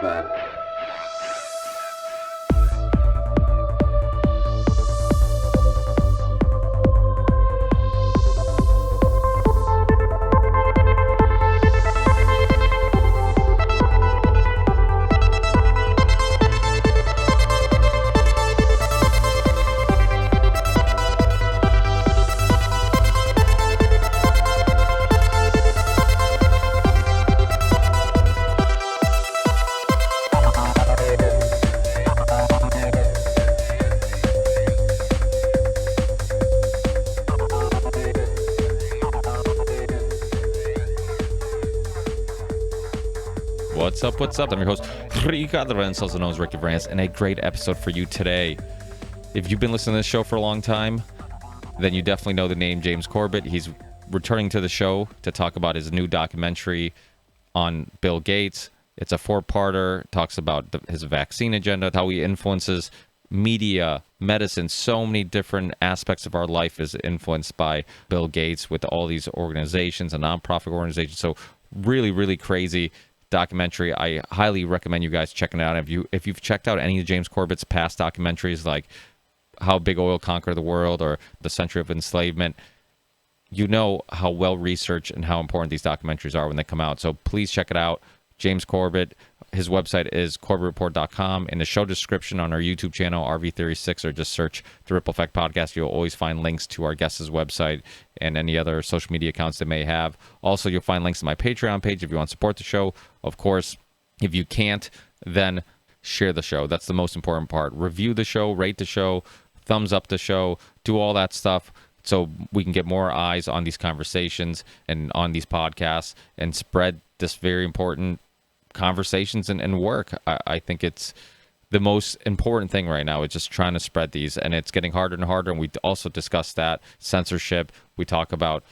bad. What's up? I'm your host, Ricardo Renz, also known as Ricky Vance, and a great episode for you today. If you've been listening to this show for a long time, then you definitely know the name James Corbett. He's returning to the show to talk about his new documentary on Bill Gates. It's a four-parter, talks about his vaccine agenda, how he influences media, medicine, so many different aspects of our life is influenced by Bill Gates with all these organizations and nonprofit organizations. So really, really crazy documentary. I highly recommend you guys checking it out. If you've checked out any of James Corbett's past documentaries, like How Big Oil Conquered the World or The Century of Enslavement, you know how well researched and how important these documentaries are when they come out. So please check it out. James Corbett, his website is corbettreport.com. In the show description on our YouTube channel, RV Theory 6, or just search the Ripple Effect Podcast, you'll always find links to our guest's website and any other social media accounts they may have. Also, you'll find links to my Patreon page if you want to support the show. Of course, if you can't, then share the show. That's the most important part. Review the show, rate the show, thumbs up the show, do all that stuff so we can get more eyes on these conversations and on these podcasts and spread this very important conversations and work. I think it's the most important thing right now is just trying to spread these, and it's getting harder and harder. And we also discuss that censorship. We talk about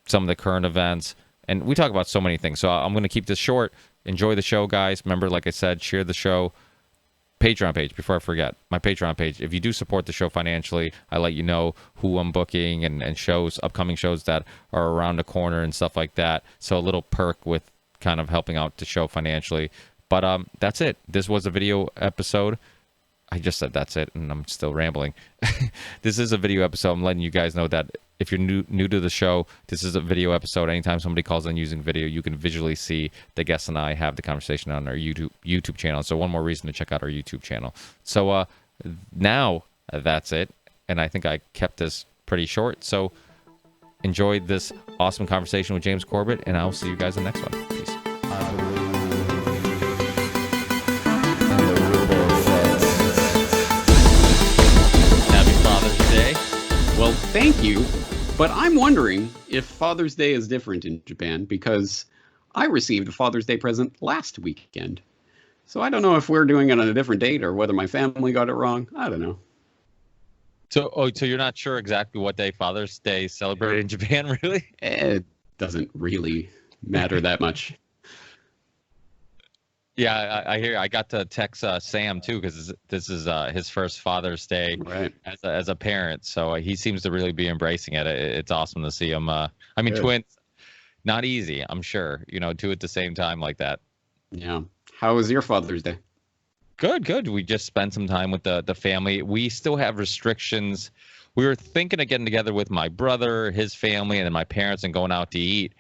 some of the current events, and we talk about so many things. So I'm going to keep this short. Enjoy the show, guys. Remember, like I said, share the show. Patreon page, before I forget, my Patreon page. If you do support the show financially, I let you know who I'm booking and shows, upcoming shows that are around the corner and stuff like that. So a little perk with kind of helping out the show financially. But that's it. This was a video episode. I just said that's it, and I'm still rambling. This is a video episode. I'm letting you guys know that if you're new to the show, this is a video episode. Anytime somebody calls in using video, you can visually see the guest and I have the conversation on our YouTube channel. So one more reason to check out our YouTube channel. So now that's it, and I think I kept this pretty short. So enjoy this awesome conversation with James Corbett, and I'll see you guys in the next one. Peace. Happy Father's Day. Well, thank you, but I'm wondering if Father's Day is different in Japan because I received a Father's Day present last weekend. So I don't know if we're doing it on a different date or whether my family got it wrong. I don't know. So you're not sure exactly what day Father's Day is celebrated in Japan, really? It doesn't really matter that much. Yeah, I hear. I got to text Sam too because this is his first Father's Day as a parent. So he seems to really be embracing it. It's awesome to see him. I mean, Good. Twins, not easy, I'm sure. Two at the same time like that. Yeah. How was your Father's Day? Good. We just spent some time with the family. We still have restrictions. We were thinking of getting together with my brother, his family, and then my parents and going out to eat.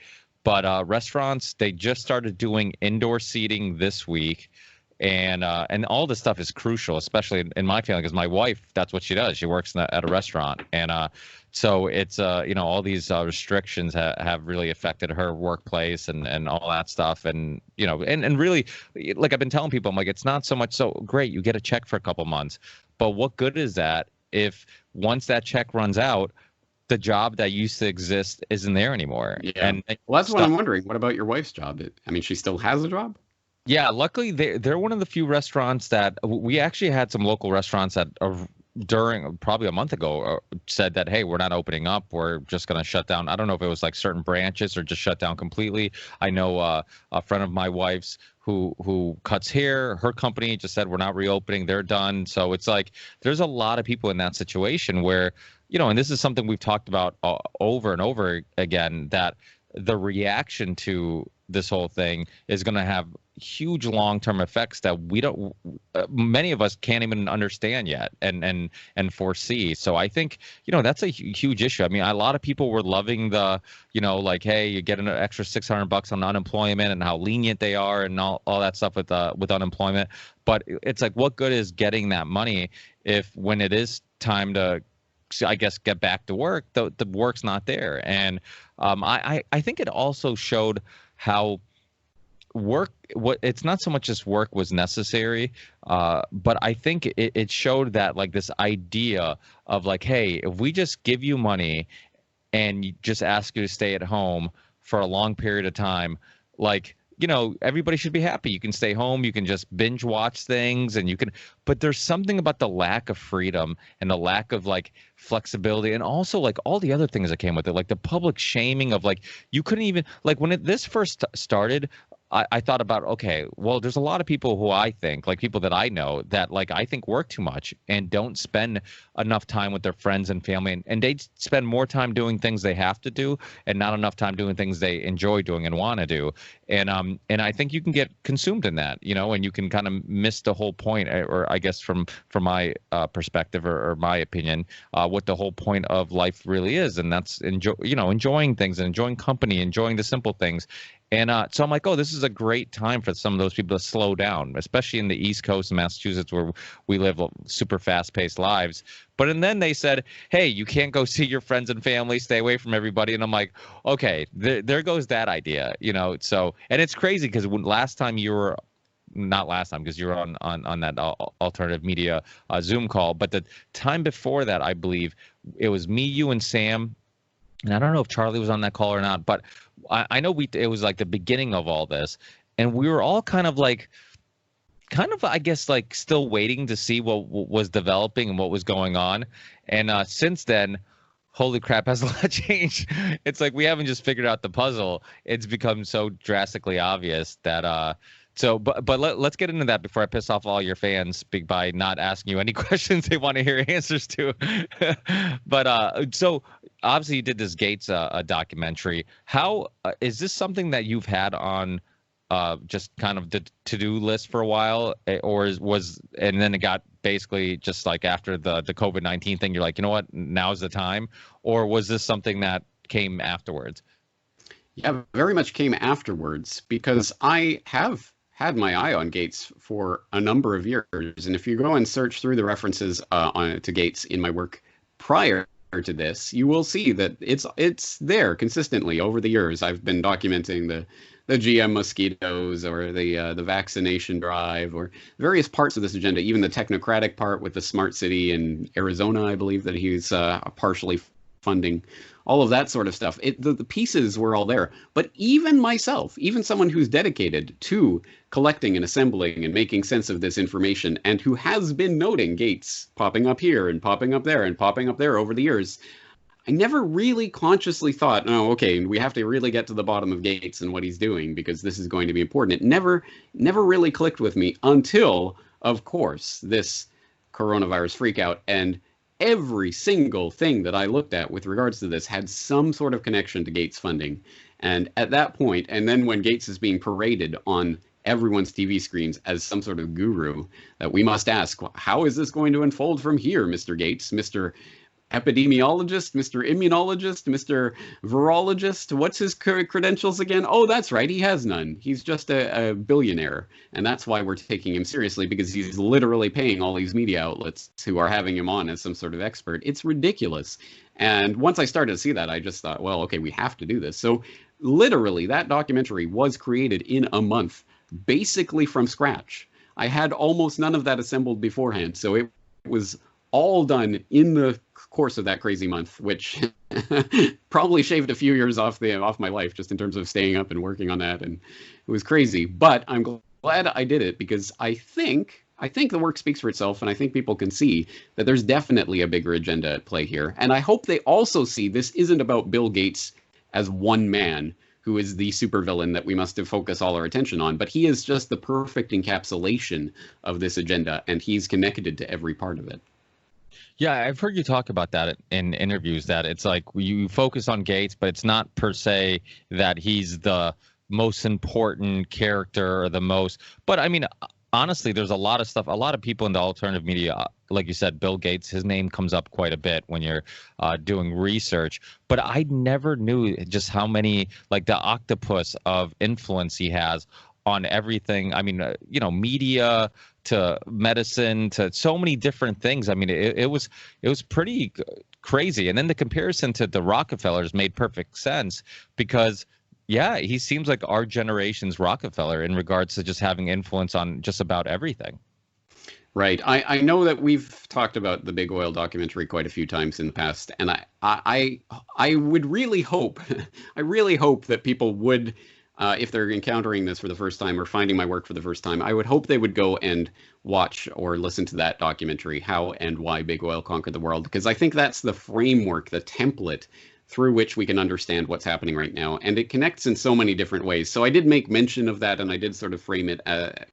But restaurants, they just started doing indoor seating this week. And all this stuff is crucial, especially in my family, because my wife, that's what she does. She works at a restaurant. And so it's, all these restrictions have really affected her workplace and all that stuff. And, and really, like I've been telling people, I'm like, it's not so much so great. You get a check for a couple months. But what good is that if once that check runs out, the job that used to exist isn't there anymore? Yeah. And Well, that's what I'm wondering. What about your wife's job? I mean, she still has a job? Yeah, luckily they're one of the few restaurants that we actually had some local restaurants that during probably a month ago said that, hey, we're not opening up. We're just going to shut down. I don't know if it was like certain branches or just shut down completely. I know a friend of my wife's who cuts hair, her company just said we're not reopening. They're done. So it's like there's a lot of people in that situation where, and this is something we've talked about over and over again, that the reaction to this whole thing is going to have huge long-term effects that we don't, many of us can't even understand yet and foresee. So I think, that's a huge issue. I mean, a lot of people were loving the, like, hey, you get an extra $600 on unemployment and how lenient they are and all that stuff with unemployment. But it's like, what good is getting that money if when it is time to, I guess, get back to work, the work's not there. And I think it also showed how it's not so much as work was necessary, but I think it showed that, like, this idea of, like, hey, if we just give you money and just ask you to stay at home for a long period of time, like, everybody should be happy. You can stay home, you can just binge watch things, and but there's something about the lack of freedom and the lack of, like, flexibility, and also, like, all the other things that came with it, like the public shaming of, like, you couldn't even, like, when this first started, I thought about, okay, well, there's a lot of people who I think, like, people that I know that, like, I think work too much and don't spend enough time with their friends and family, and they spend more time doing things they have to do and not enough time doing things they enjoy doing and want to do. And I think you can get consumed in that, and you can kind of miss the whole point, or I guess from my perspective or my opinion, what the whole point of life really is, and that's enjoying things and enjoying company, enjoying the simple things. And so I'm like, oh, this is a great time for some of those people to slow down, especially in the East Coast of Massachusetts, where we live super fast-paced lives. And then they said, hey, you can't go see your friends and family, stay away from everybody. And I'm like, okay, there goes that idea, So, and it's crazy because last time you were, not last time because you were on that alternative media Zoom call, but the time before that, I believe it was me, you, and Sam. And I don't know if Charlie was on that call or not, but I know it was like the beginning of all this, and we were all kind of, I guess, like, still waiting to see what was developing and what was going on. And since then, holy crap, has a lot changed. It's like we haven't just figured out the puzzle. It's become so drastically obvious that but let's get into that before I piss off all your fans by not asking you any questions they want to hear answers to. But so obviously you did this Gates documentary. How is this something that you've had on just kind of the to-do list for a while, or and then it got basically just like after the COVID-19 thing, you're like, you know what, now's the time, or was this something that came afterwards? Yeah, very much came afterwards, because I have had my eye on Gates for a number of years. And if you go and search through the references to Gates in my work prior to this, you will see that it's there consistently over the years. I've been documenting the GM mosquitoes, or the vaccination drive, or various parts of this agenda, even the technocratic part with the smart city in Arizona, I believe, that he's partially funding. All of that sort of stuff. The pieces were all there. But even myself, even someone who's dedicated to collecting and assembling and making sense of this information, and who has been noting Gates popping up here and popping up there and popping up there over the years, I never really consciously thought, oh, okay, we have to really get to the bottom of Gates and what he's doing, because this is going to be important. It never really clicked with me until, of course, this coronavirus freakout. And every single thing that I looked at with regards to this had some sort of connection to Gates funding. And at that point, and then when Gates is being paraded on everyone's TV screens as some sort of guru, that we must ask, how is this going to unfold from here, Mr. Gates, Mr. Epidemiologist, Mr. Immunologist, Mr. Virologist? What's his credentials again? Oh, that's right, he has none. He's just a billionaire. And that's why we're taking him seriously, because he's literally paying all these media outlets who are having him on as some sort of expert. It's ridiculous. And once I started to see that, I just thought, well, okay, we have to do this. So literally, that documentary was created in a month, basically from scratch. I had almost none of that assembled beforehand. So it was all done in the course of that crazy month, which probably shaved a few years off my life, just in terms of staying up and working on that. And it was crazy, but I'm glad I did it, because I think the work speaks for itself, and I think people can see that there's definitely a bigger agenda at play here. And I hope they also see this isn't about Bill Gates as one man who is the supervillain that we must focus all our attention on, but he is just the perfect encapsulation of this agenda, and he's connected to every part of it. Yeah, I've heard you talk about that in interviews, that it's like you focus on Gates, but it's not per se that he's the most important character or the most. But I mean, honestly, there's a lot of stuff. A lot of people in the alternative media, like you said, Bill Gates, his name comes up quite a bit when you're doing research. But I never knew just how many, like the octopus of influence he has on everything. I mean, media to medicine to so many different things. I mean, it was pretty crazy. And then the comparison to the Rockefellers made perfect sense because, yeah, he seems like our generation's Rockefeller in regards to just having influence on just about everything. Right. I know that we've talked about the Big Oil documentary quite a few times in the past, and I would really hope, I really hope that people would, if they're encountering this for the first time or finding my work for the first time, I would hope they would go and watch or listen to that documentary, How and Why Big Oil Conquered the World, because I think that's the framework, the template through which we can understand what's happening right now. And it connects in so many different ways. So I did make mention of that, and I did sort of frame it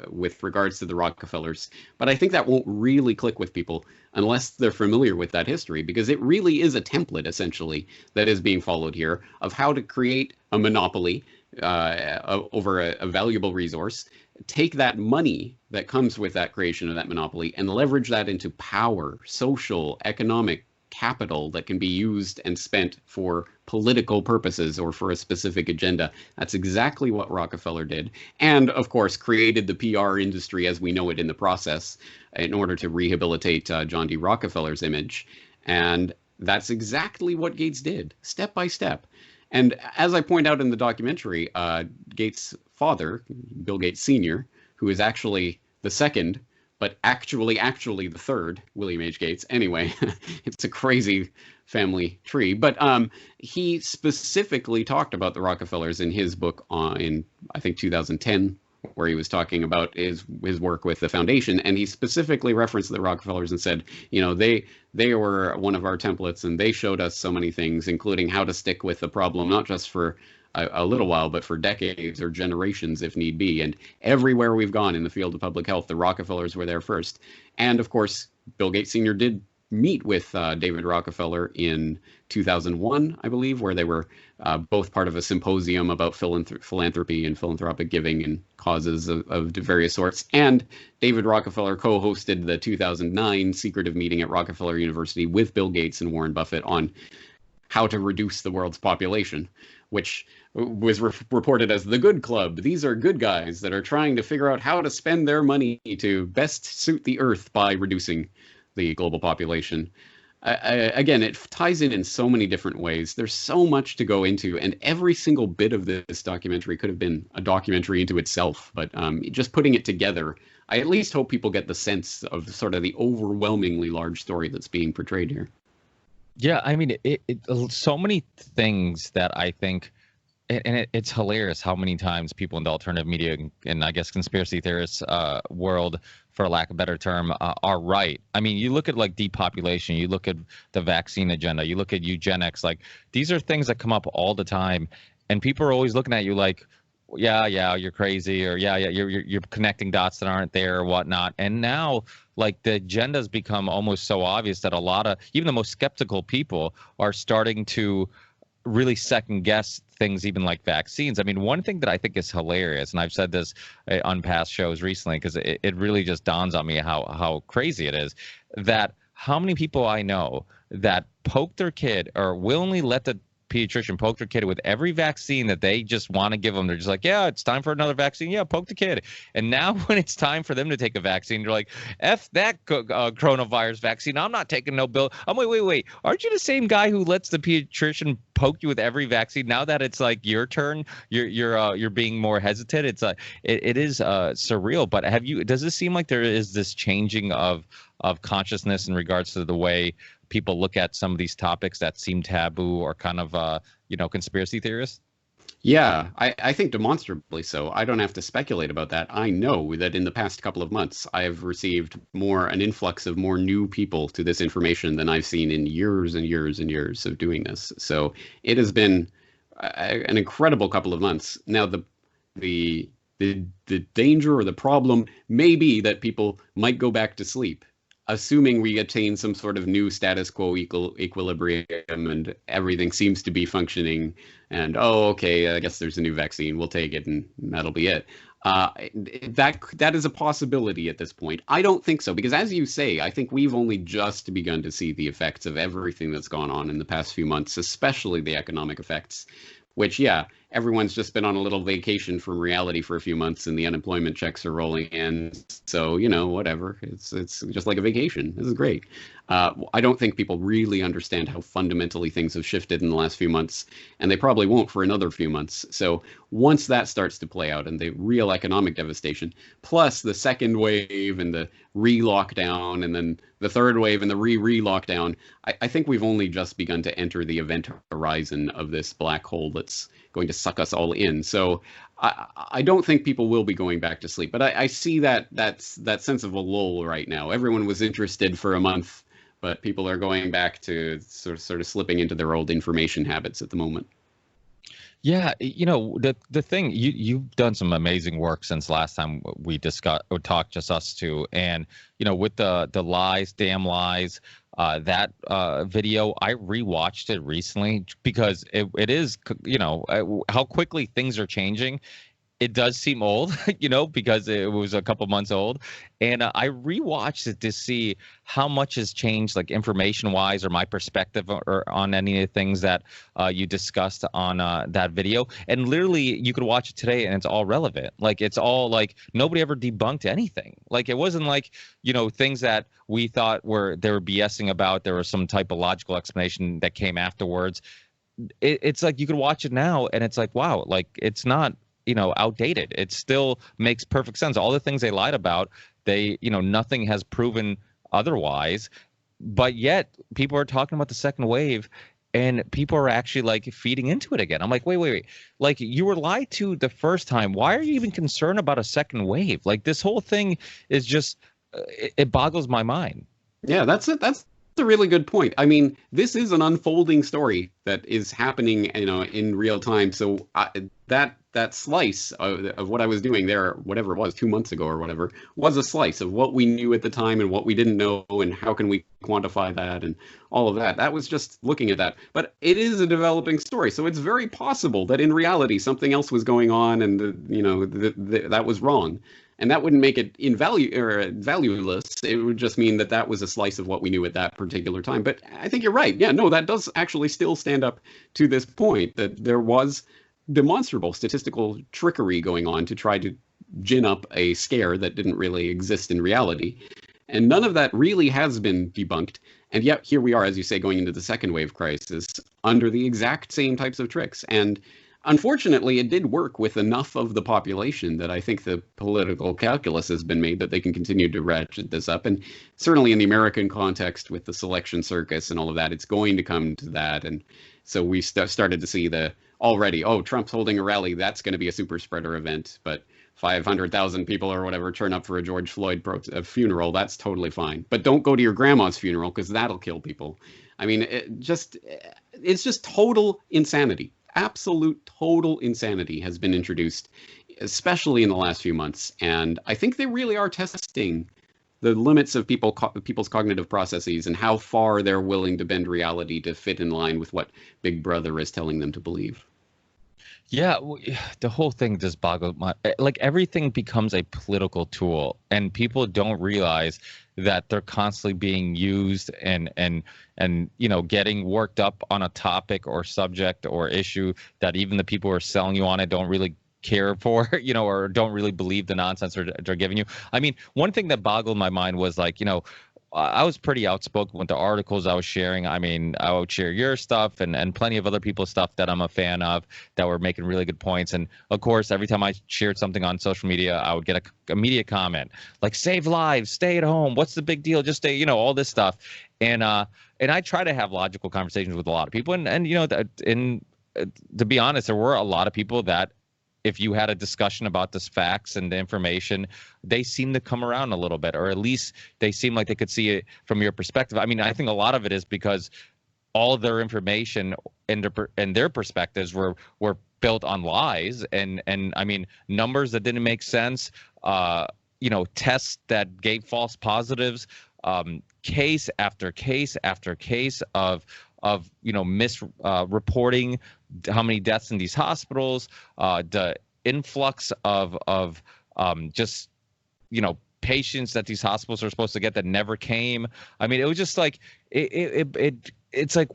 with regards to the Rockefellers. But I think that won't really click with people unless they're familiar with that history, because it really is a template, essentially, that is being followed here of how to create a monopoly over a valuable resource, take that money that comes with that creation of that monopoly and leverage that into power, social, economic, capital that can be used and spent for political purposes or for a specific agenda. That's exactly what Rockefeller did. And of course, created the PR industry as we know it in the process in order to rehabilitate John D. Rockefeller's image. And that's exactly what Gates did, step by step. And as I point out in the documentary, Gates' father, Bill Gates Sr., who is actually the second, but actually the third, William H. Gates. Anyway, it's a crazy family tree. But he specifically talked about the Rockefellers in his book in, I think, 2010, where he was talking about his work with the foundation. And he specifically referenced the Rockefellers and said, they were one of our templates, and they showed us so many things, including how to stick with the problem, not just for a little while, but for decades or generations if need be. And everywhere we've gone in the field of public health, the Rockefellers were there first. And of course, Bill Gates Sr. did meet with David Rockefeller in 2001, I believe, where they were both part of a symposium about philanthropy and philanthropic giving and causes of various sorts. And David Rockefeller co-hosted the 2009 secretive meeting at Rockefeller University with Bill Gates and Warren Buffett on how to reduce the world's population, which was reported as the good club. These are good guys that are trying to figure out how to spend their money to best suit the earth by reducing the global population. Again, it ties in so many different ways. There's so much to go into, and every single bit of this documentary could have been a documentary into itself. But just putting it together, I at least hope people get the sense of sort of the overwhelmingly large story that's being portrayed here. Yeah, I mean, so many things that I think, and it's hilarious how many times people in the alternative media and I guess conspiracy theorists world, for lack of a better term, are right. I mean, you look at like depopulation, you look at the vaccine agenda, you look at eugenics, like these are things that come up all the time, and people are always looking at you like, yeah, you're crazy, or yeah, you're connecting dots that aren't there or whatnot. And now, like, the agenda's become almost so obvious that a lot of even the most skeptical people are starting to really second guess things, even like vaccines. I mean, one thing that I think is hilarious, and I've said this on past shows recently, because it really just dawns on me how crazy it is, that how many people I know that poke their kid or willingly let the pediatrician poke their kid with every vaccine that they just want to give them. They're just like, yeah, it's time for another vaccine. Yeah, poke the kid. And now when it's time for them to take a vaccine, they're like, F that coronavirus vaccine. I'm not taking no bill. Wait. Aren't you the same guy who lets the pediatrician poke you with every vaccine? Now that it's like your turn, you're being more hesitant. It's it is surreal. But does it seem like there is this changing of consciousness in regards to the way people look at some of these topics that seem taboo or kind of, conspiracy theorists? Yeah, I think demonstrably so. I don't have to speculate about that. I know that in the past couple of months, I have received an influx of more new people to this information than I've seen in years and years and years of doing this. So it has been an incredible couple of months. Now, the danger or the problem may be that people might go back to sleep. assuming we attain some sort of new status quo equilibrium and everything seems to be functioning, and oh, okay, I guess there's a new vaccine, we'll take it, and that'll be it. That is a possibility at this point. I don't think so, because as you say, I think we've only just begun to see the effects of everything that's gone on in the past few months, especially the economic effects, which, yeah, everyone's just been on a little vacation from reality for a few months and the unemployment checks are rolling in. So, whatever. It's just like a vacation. This is great. I don't think people really understand how fundamentally things have shifted in the last few months, and they probably won't for another few months. So once that starts to play out and the real economic devastation, plus the second wave and the re-lockdown, and then the third wave and the re-lockdown, I think we've only just begun to enter the event horizon of this black hole that's going to suck us all in. So I don't think people will be going back to sleep, but I see that sense of a lull right now. Everyone was interested for a month, but people are going back to sort of slipping into their old information habits at the moment. Yeah, the thing, you've done some amazing work since last time we discussed or talked, just us two, and with the lies, damn lies, that video, I rewatched it recently because it is, how quickly things are changing. It does seem old, because it was a couple months old. And I rewatched it to see how much has changed, like information-wise, or my perspective or on any of the things that you discussed on that video. And literally, you could watch it today, and it's all relevant. Like, it's all like nobody ever debunked anything. Like, it wasn't like, things that we thought they were BSing about. There was some type of logical explanation that came afterwards. It's like you could watch it now, and it's like, wow, like it's not outdated. It still makes perfect sense. All the things they lied about, nothing has proven otherwise, but yet people are talking about the second wave and people are actually like feeding into it again. I'm like, wait. Like, you were lied to the first time. Why are you even concerned about a second wave? Like, this whole thing is just, it boggles my mind. Yeah, that's it. That's a really good point. I mean, this is an unfolding story that is happening, in real time. So that slice of what I was doing there, whatever it was, 2 months ago or whatever, was a slice of what we knew at the time and what we didn't know and how can we quantify that and all of that. That was just looking at that. But it is a developing story. So it's very possible that in reality something else was going on and that was wrong. And that wouldn't make it valueless. It would just mean that was a slice of what we knew at that particular time. But I think you're right. Yeah, no, that does actually still stand up to this point, that there was demonstrable statistical trickery going on to try to gin up a scare that didn't really exist in reality. And none of that really has been debunked. And yet here we are, as you say, going into the second wave crisis under the exact same types of tricks. And unfortunately, it did work with enough of the population that I think the political calculus has been made that they can continue to ratchet this up. And certainly in the American context with the selection circus and all of that, it's going to come to that. And so we started to see Trump's holding a rally. That's going to be a super spreader event. But 500,000 people or whatever turn up for a George Floyd funeral. That's totally fine. But don't go to your grandma's funeral because that'll kill people. I mean, it's just total insanity. Absolute total insanity has been introduced, especially in the last few months. And I think they really are testing the limits of people's cognitive processes and how far they're willing to bend reality to fit in line with what Big Brother is telling them to believe. Yeah, the whole thing just boggles my, like, everything becomes a political tool, and people don't realize that they're constantly being used and getting worked up on a topic or subject or issue that even the people who are selling you on it don't really care for, or don't really believe the nonsense they're giving you. I mean, one thing that boggled my mind was like, I was pretty outspoken with the articles I was sharing. I mean, I would share your stuff and plenty of other people's stuff that I'm a fan of that were making really good points. And of course, every time I shared something on social media, I would get a immediate comment like, save lives, stay at home. What's the big deal? Just stay, all this stuff. And I try to have logical conversations with a lot of people. And to be honest, there were a lot of people that, if you had a discussion about this facts and the information, they seem to come around a little bit, or at least they seem like they could see it from your perspective. I mean, I think a lot of it is because all of their information and their perspectives were built on lies and I mean, numbers that didn't make sense, tests that gave false positives, case after case after case of misreporting how many deaths in these hospitals, the influx of just patients that these hospitals are supposed to get that never came. I mean, it was just like it's like.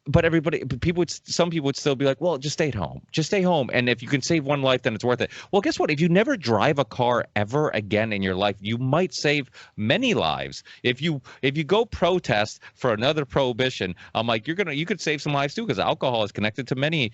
But some people would still be like, well, just stay home. And if you can save one life, then it's worth it. Well, guess what? If you never drive a car ever again in your life, you might save many lives. If you go protest for another prohibition, I'm like, you could save some lives too, because alcohol is connected to many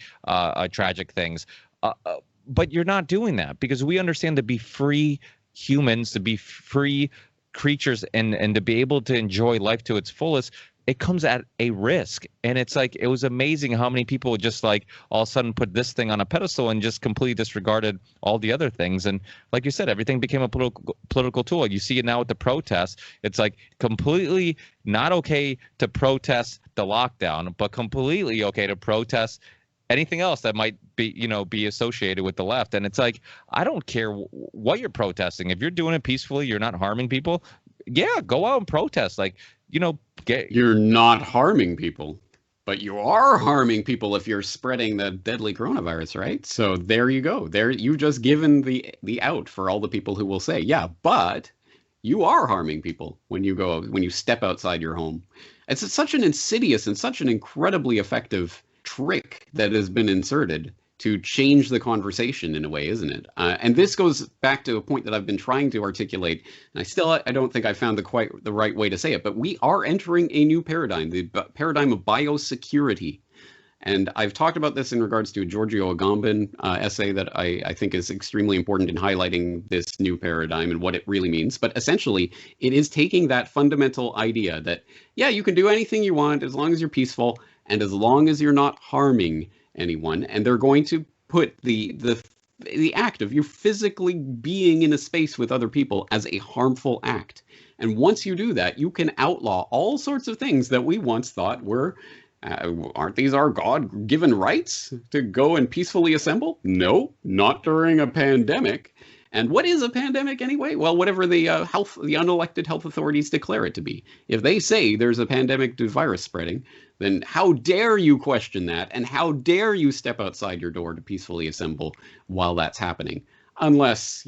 tragic things. But you're not doing that, because we understand to be free humans, to be free creatures, and to be able to enjoy life to its fullest, it comes at a risk. And it's like, it was amazing how many people just like all of a sudden put this thing on a pedestal and just completely disregarded all the other things. And like you said, everything became a political tool. You see it now with the protests. It's like completely not okay to protest the lockdown, but completely okay to protest anything else that might be associated with the left. And it's like, I don't care what you're protesting. If you're doing it peacefully, you're not harming people. Yeah, go out and protest. Like, you're not harming people, but you are harming people if you're spreading the deadly coronavirus, right? So there you go. There, you've just given the out for all the people who will say, yeah, but you are harming people when you step outside your home. It's such an insidious and such an incredibly effective trick that has been inserted to change the conversation in a way, isn't it? And this goes back to a point that I've been trying to articulate, and I don't think I found quite the right way to say it, but we are entering a new paradigm, the paradigm of biosecurity. And I've talked about this in regards to a Giorgio Agamben essay that I think is extremely important in highlighting this new paradigm and what it really means. But essentially, it is taking that fundamental idea that, yeah, you can do anything you want as long as you're peaceful and as long as you're not harming anyone, and they're going to put the act of you physically being in a space with other people as a harmful act. And once you do that, you can outlaw all sorts of things that we once thought were aren't these our God-given rights to go and peacefully assemble? No, not during a pandemic. And what is a pandemic anyway? Well, whatever the unelected health authorities declare it to be. If they say there's a pandemic virus spreading, then how dare you question that? And how dare you step outside your door to peacefully assemble while that's happening? Unless,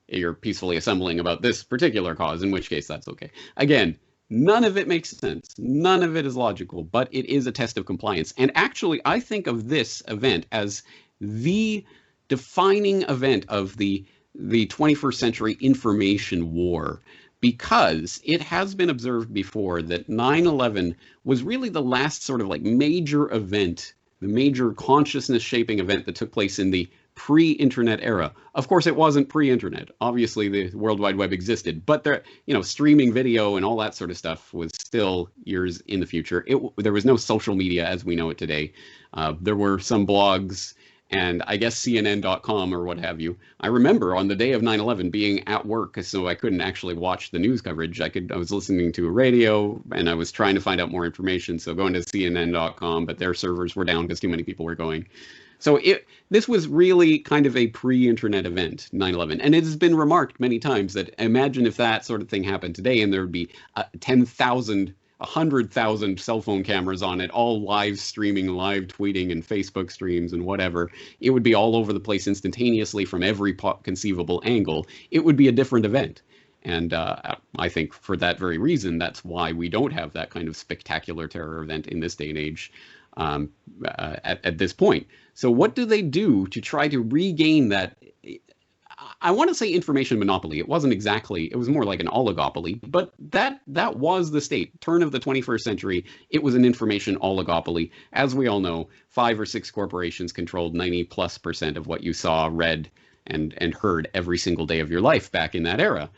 you're peacefully assembling about this particular cause, in which case that's okay. Again, none of it makes sense. None of it is logical, but it is a test of compliance. And actually, I think of this event as the defining event of the 21st century information war, because it has been observed before that 9/11 was really the last sort of like major event, the major consciousness shaping event that took place in the pre-internet era. Of course, it wasn't pre-internet. Obviously, the World Wide Web existed, but streaming video and all that sort of stuff was still years in the future. There was no social media as we know it today. There were some blogs, and I guess CNN.com or what have you. I remember on the day of 9/11 being at work, so I couldn't actually watch the news coverage. I was listening to a radio, and I was trying to find out more information, so going to CNN.com, but their servers were down because too many people were going. So this was really kind of a pre-internet event, 9/11. And it has been remarked many times that imagine if that sort of thing happened today and there would be 10,000 100,000 cell phone cameras on it, all live streaming, live tweeting, and Facebook streams and whatever. It would be all over the place instantaneously from every conceivable angle. It would be a different event. And I think for that very reason, that's why we don't have that kind of spectacular terror event in this day and age at this point. So what do they do to try to regain that? I want to say information monopoly. It wasn't exactly, it was more like an oligopoly, but that was the state. Turn of the 21st century, it was an information oligopoly. As we all know, 5 or 6 corporations controlled 90+% of what you saw, read, and heard every single day of your life back in that era.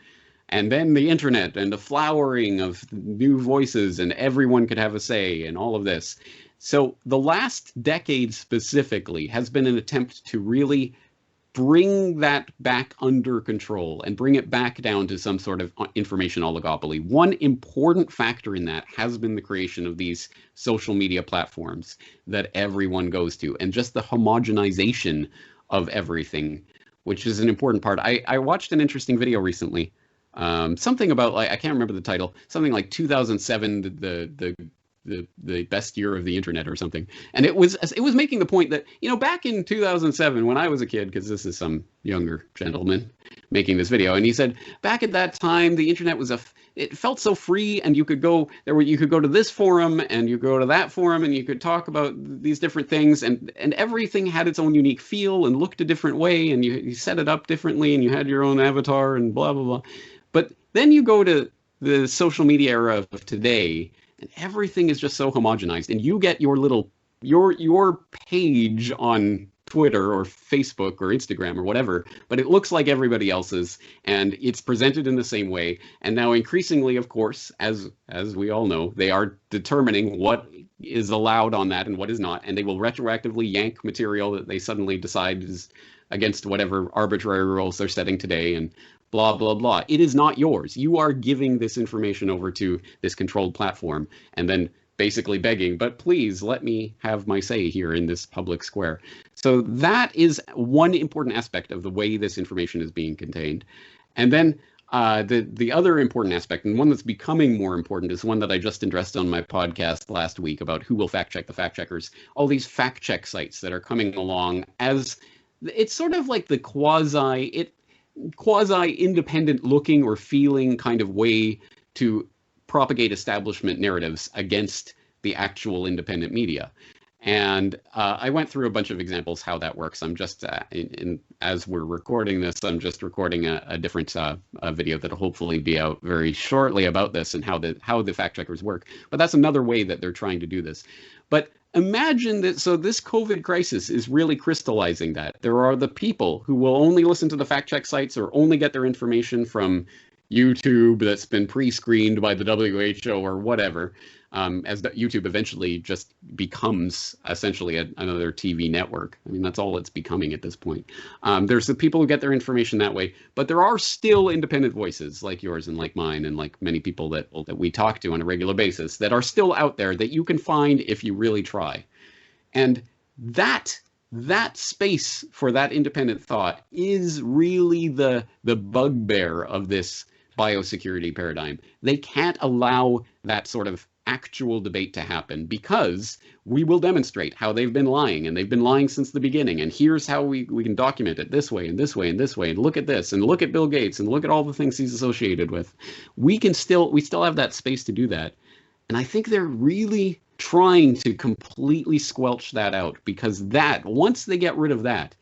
And then the internet and the flowering of new voices, and everyone could have a say and all of this. So the last decade specifically has been an attempt to really bring that back under control and bring it back down to some sort of information oligopoly. One important factor in that has been the creation of these social media platforms that everyone goes to, and just the homogenization of everything, which is an important part. I watched an interesting video recently Something about, like, I can't remember the title, something like 2007, the best year of the internet or something. And it was making the point that, back in 2007 when I was a kid, because this is some younger gentleman making this video, and he said back at that time the internet was it felt so free, and you could go to this forum and you go to that forum and you could talk about these different things, and everything had its own unique feel and looked a different way, and you set it up differently, and you had your own avatar and blah blah blah. But then you go to the social media era of today, and everything is just so homogenized, and you get your page on Twitter or Facebook or Instagram or whatever, but it looks like everybody else's, and it's presented in the same way. And now increasingly, of course, as we all know, they are determining what is allowed on that and what is not, and they will retroactively yank material that they suddenly decide is against whatever arbitrary rules they're setting today, and blah, blah, blah. It is not yours. You are giving this information over to this controlled platform and then basically begging, but please let me have my say here in this public square. So that is one important aspect of the way this information is being contained. And then the other important aspect, and one that's becoming more important, is one that I just addressed on my podcast last week about who will fact check the fact checkers. All these fact check sites that are coming along as it's sort of like the quasi independent looking or feeling kind of way to propagate establishment narratives against the actual independent media. And I went through a bunch of examples how that works. I'm just, as we're recording this, I'm just recording a different video that'll hopefully be out very shortly about this and how the fact checkers work. But that's another way that they're trying to do this. But imagine that, so this COVID crisis is really crystallizing that. There are the people who will only listen to the fact check sites or only get their information from YouTube that's been pre-screened by the WHO or whatever, as YouTube eventually just becomes essentially another TV network. I mean, that's all it's becoming at this point. There's the people who get their information that way, but there are still independent voices like yours and like mine and like many people that we talk to on a regular basis that are still out there that you can find if you really try. And that space for that independent thought is really the bugbear of this biosecurity paradigm. They can't allow that sort of actual debate to happen because we will demonstrate how they've been lying, and they've been lying since the beginning, and here's how we can document it this way and this way and this way, and look at this and look at Bill Gates and look at all the things he's associated with. We still have that space to do that. And I think they're really trying to completely squelch that out, because that, once they get rid of that,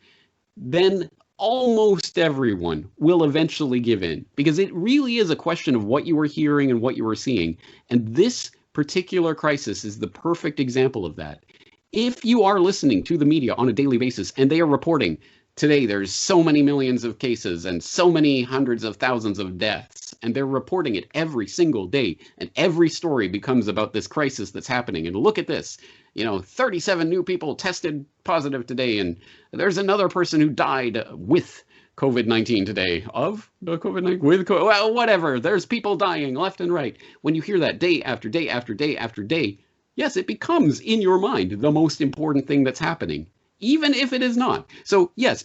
then almost everyone will eventually give in, because it really is a question of what you are hearing and what you are seeing. And this particular crisis is the perfect example of that. If you are listening to the media on a daily basis and they are reporting, today there's so many millions of cases and so many hundreds of thousands of deaths, and they're reporting it every single day, and every story becomes about this crisis that's happening, and look at this, 37 new people tested positive today, and there's another person who died with COVID-19 today, of the COVID-19, with COVID, well, whatever, there's people dying left and right. When you hear that day after day after day after day, yes, it becomes in your mind the most important thing that's happening, even if it is not. So yes,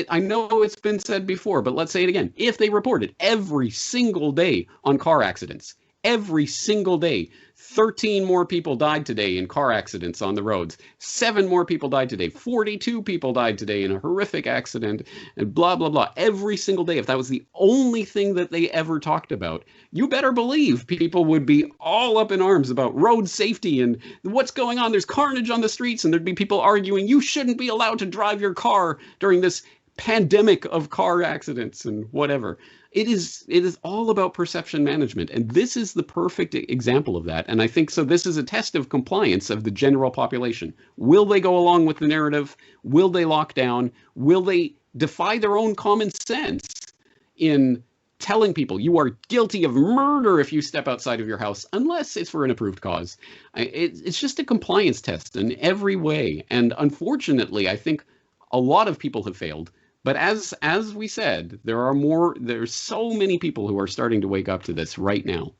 I know it's been said before, but let's say it again. If they reported every single day on car accidents, every single day, 13 more people died today in car accidents on the roads, 7 more people died today, 42 people died today in a horrific accident, and blah, blah, blah. Every single day, if that was the only thing that they ever talked about, you better believe people would be all up in arms about road safety and what's going on. There's carnage on the streets, and there'd be people arguing, you shouldn't be allowed to drive your car during this pandemic of car accidents and whatever. It is all about perception management, and this is the perfect example of that. And I think so this is a test of compliance of the general population. Will they go along with the narrative? Will they lock down? Will they defy their own common sense in telling people you are guilty of murder if you step outside of your house, unless it's for an approved cause? It's just a compliance test in every way, and unfortunately I think a lot of people have failed. But as we said, there's so many people who are starting to wake up to this right now.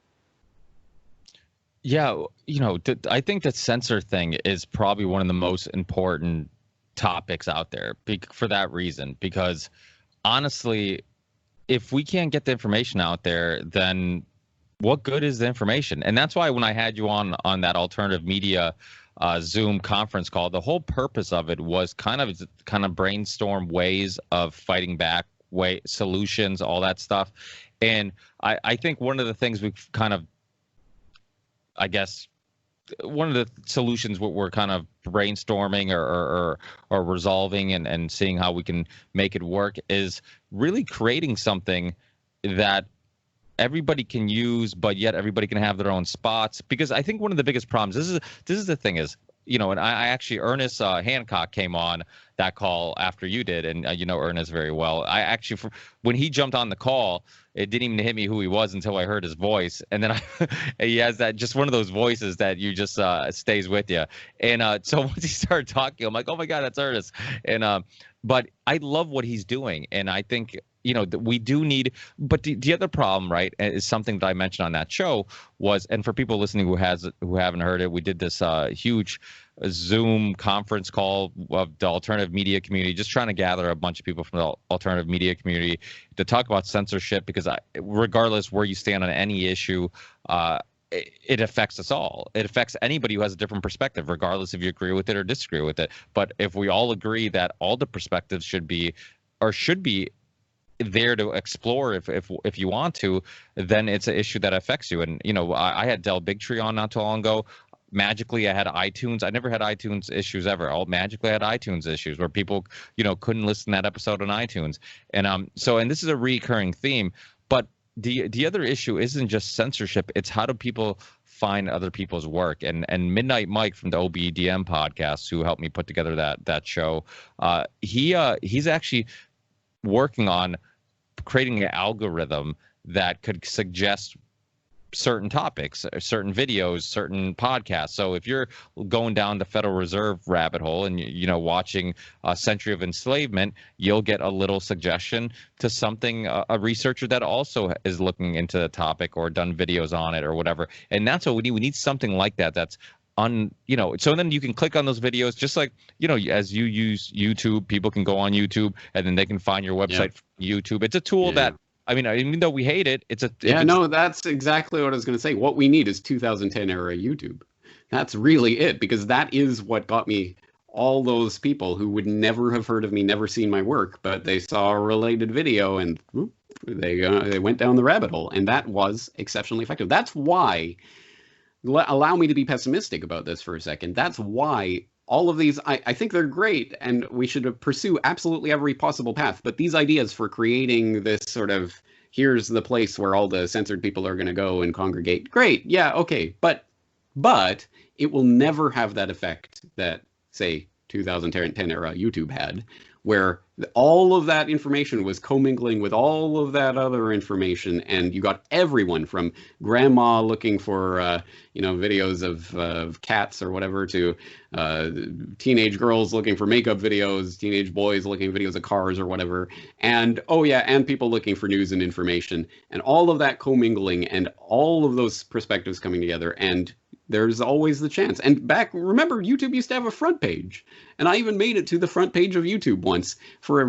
Yeah, I think that censor thing is probably one of the most important topics out there for that reason, because honestly, if we can't get the information out there, then what good is the information? And that's why when I had you on that alternative media Zoom conference call, the whole purpose of it was kind of brainstorm ways of fighting back, solutions, all that stuff. And I think one of the things we've kind of, I guess, one of the solutions we're kind of brainstorming or resolving and seeing how we can make it work is really creating something that everybody can use, but yet everybody can have their own spots. Because I think one of the biggest problems, this is the thing is, and I actually, Ernest Hancock came on that call after you did, and you know Ernest very well. I actually, when he jumped on the call, it didn't even hit me who he was until I heard his voice, and then he has that, just one of those voices that you just stays with you. And so once he started talking, I'm like, oh my God, that's Ernest. And but I love what he's doing, and I think we do need. But the other problem, right, is something that I mentioned on that show was, and for people listening who haven't heard it, we did this huge Zoom conference call of the alternative media community, just trying to gather a bunch of people from the alternative media community to talk about censorship, because regardless where you stand on any issue, it affects us all. It affects anybody who has a different perspective, regardless if you agree with it or disagree with it. But if we all agree that all the perspectives should be there to explore, if you want to, then it's an issue that affects you. And I had Del Bigtree on not too long ago. Magically, I had iTunes. I never had iTunes issues ever. Magically, I had iTunes issues where people couldn't listen to that episode on iTunes. And and this is a recurring theme. But the other issue isn't just censorship. It's how do people find other people's work. And Midnight Mike from the OBDM podcast, who helped me put together that show, he's actually working on creating an algorithm that could suggest certain topics, certain videos, certain podcasts. So if you're going down the Federal Reserve rabbit hole and watching a Century of Enslavement, you'll get a little suggestion to something, a researcher that also is looking into the topic or done videos on it or whatever. And that's what we need. We need something like that. That's so then you can click on those videos, just like, as you use YouTube, people can go on YouTube and then they can find your website from YouTube. It's a tool that, even though we hate it, no, that's exactly what I was going to say. What we need is 2010 era YouTube. That's really it, because that is what got me all those people who would never have heard of me, never seen my work, but they saw a related video and they went down the rabbit hole. And that was exceptionally effective. That's why, allow me to be pessimistic about this for a second. That's why all of these, I think they're great, and we should pursue absolutely every possible path. But these ideas for creating this sort of, here's the place where all the censored people are going to go and congregate. Great. Yeah. Okay. But it will never have that effect that, say, 2010 era YouTube had, where all of that information was commingling with all of that other information, and you got everyone from grandma looking for videos of cats or whatever, to teenage girls looking for makeup videos, teenage boys looking at videos of cars or whatever, and and people looking for news and information, and all of that commingling and all of those perspectives coming together. And there's always the chance. And remember, YouTube used to have a front page. And I even made it to the front page of YouTube once for a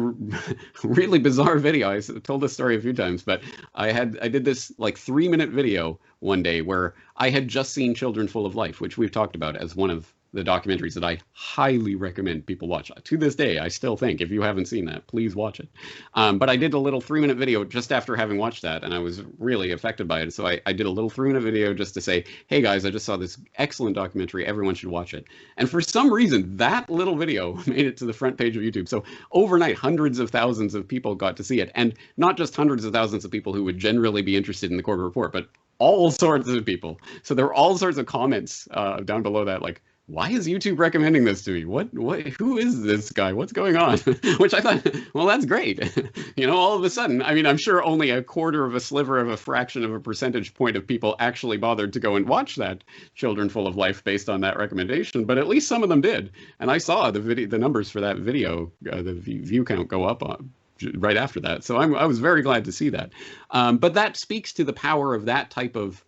really bizarre video. I told this story a few times, but I did this like 3-minute video one day where I had just seen Children Full of Life, which we've talked about as one of the documentaries that I highly recommend people watch. To this day, I still think, if you haven't seen that, please watch it. But I did a little 3-minute video just after having watched that, and I was really affected by it. So I did a little 3-minute video just to say, hey guys, I just saw this excellent documentary. Everyone should watch it. And for some reason, that little video made it to the front page of YouTube. So overnight, hundreds of thousands of people got to see it. And not just hundreds of thousands of people who would generally be interested in the Corbett Report, but all sorts of people. So there were all sorts of comments down below that, like, why is YouTube recommending this to me? What, who is this guy? What's going on? Which I thought, well, that's great. All of a sudden, I'm sure only a quarter of a sliver of a fraction of a percentage point of people actually bothered to go and watch that Children Full of Life based on that recommendation, but at least some of them did. And I saw the numbers for that video, the view count go up right after that. So I was very glad to see that. But that speaks to the power of that type of,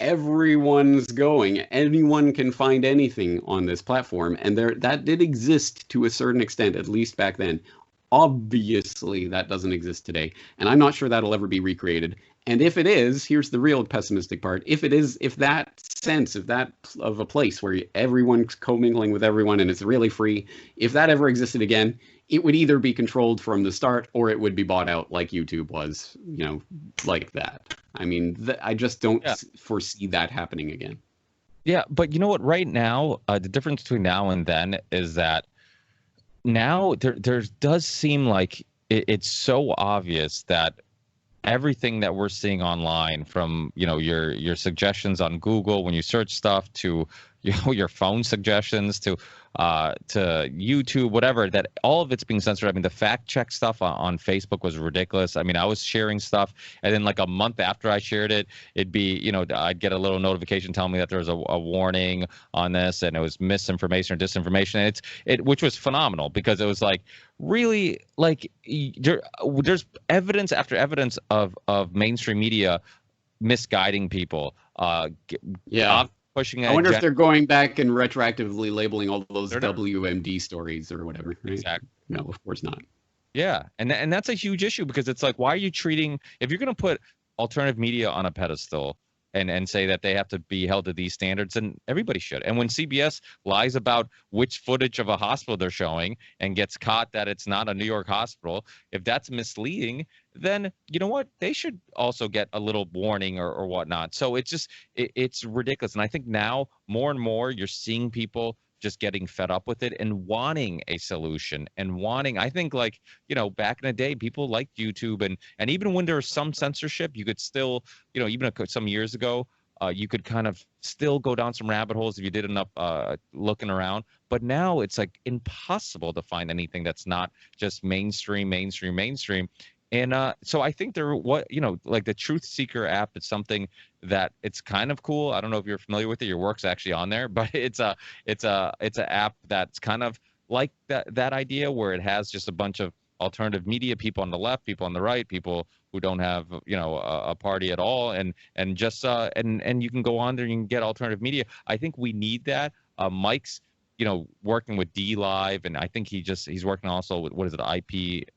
everyone's going, anyone can find anything on this platform, and that did exist to a certain extent, at least back then. Obviously, that doesn't exist today, and I'm not sure that'll ever be recreated. And if it is, here's the real pessimistic part. If it is, if that sense, if that of a place where everyone's commingling with everyone and it's really free, if that ever existed again, it would either be controlled from the start or it would be bought out like YouTube was, like that. I mean, I just don't foresee that happening again. Yeah, but you know what? Right now, the difference between now and then is that now there does seem like it's so obvious that everything that we're seeing online, from your suggestions on Google when you search stuff, to your phone suggestions, to YouTube, whatever, that all of it's being censored. I mean, the fact check stuff on Facebook was ridiculous. I mean, I was sharing stuff, and then like a month after I shared it, it'd be, I'd get a little notification telling me that there was a warning on this, and it was misinformation or disinformation. Which was phenomenal, because it was like, really, like, there's evidence after evidence of mainstream media misguiding people. Pushing. I wonder if they're going back and retroactively labeling all those WMD stories or whatever. Right? Exactly. No, of course not. Yeah, and that's a huge issue, because it's like, why are you treating, if you're going to put alternative media on a pedestal and say that they have to be held to these standards, then everybody should. And when CBS lies about which footage of a hospital they're showing and gets caught that it's not a New York hospital, if that's misleading, then you know what? They should also get a little warning or whatnot. So it's just, it's ridiculous. And I think now more and more you're seeing people just getting fed up with it and wanting a solution, and wanting, I think, like, back in the day, people liked YouTube, and even when there was some censorship, you could still, even some years ago, you could kind of still go down some rabbit holes if you did enough looking around. But now it's like impossible to find anything that's not just mainstream. And so I think like the Truth Seeker app is something that it's kind of cool. I don't know if you're familiar with it. Your work's actually on there, but it's an app that's kind of like that idea, where it has just a bunch of alternative media, people on the left, people on the right, people who don't have a party at all, and just and you can go on there and you can get alternative media. I think we need that. Mike's working with D Live, and I think he's working also with, what is it,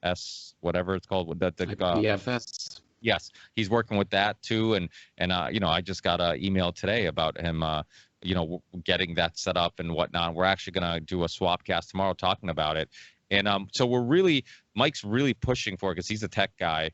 IPS, whatever it's called, with that IPFS. Yes, he's working with that too, and I just got an email today about him getting that set up and whatnot. We're actually gonna do a swapcast tomorrow talking about it, and so Mike's really pushing for it, because he's a tech guy,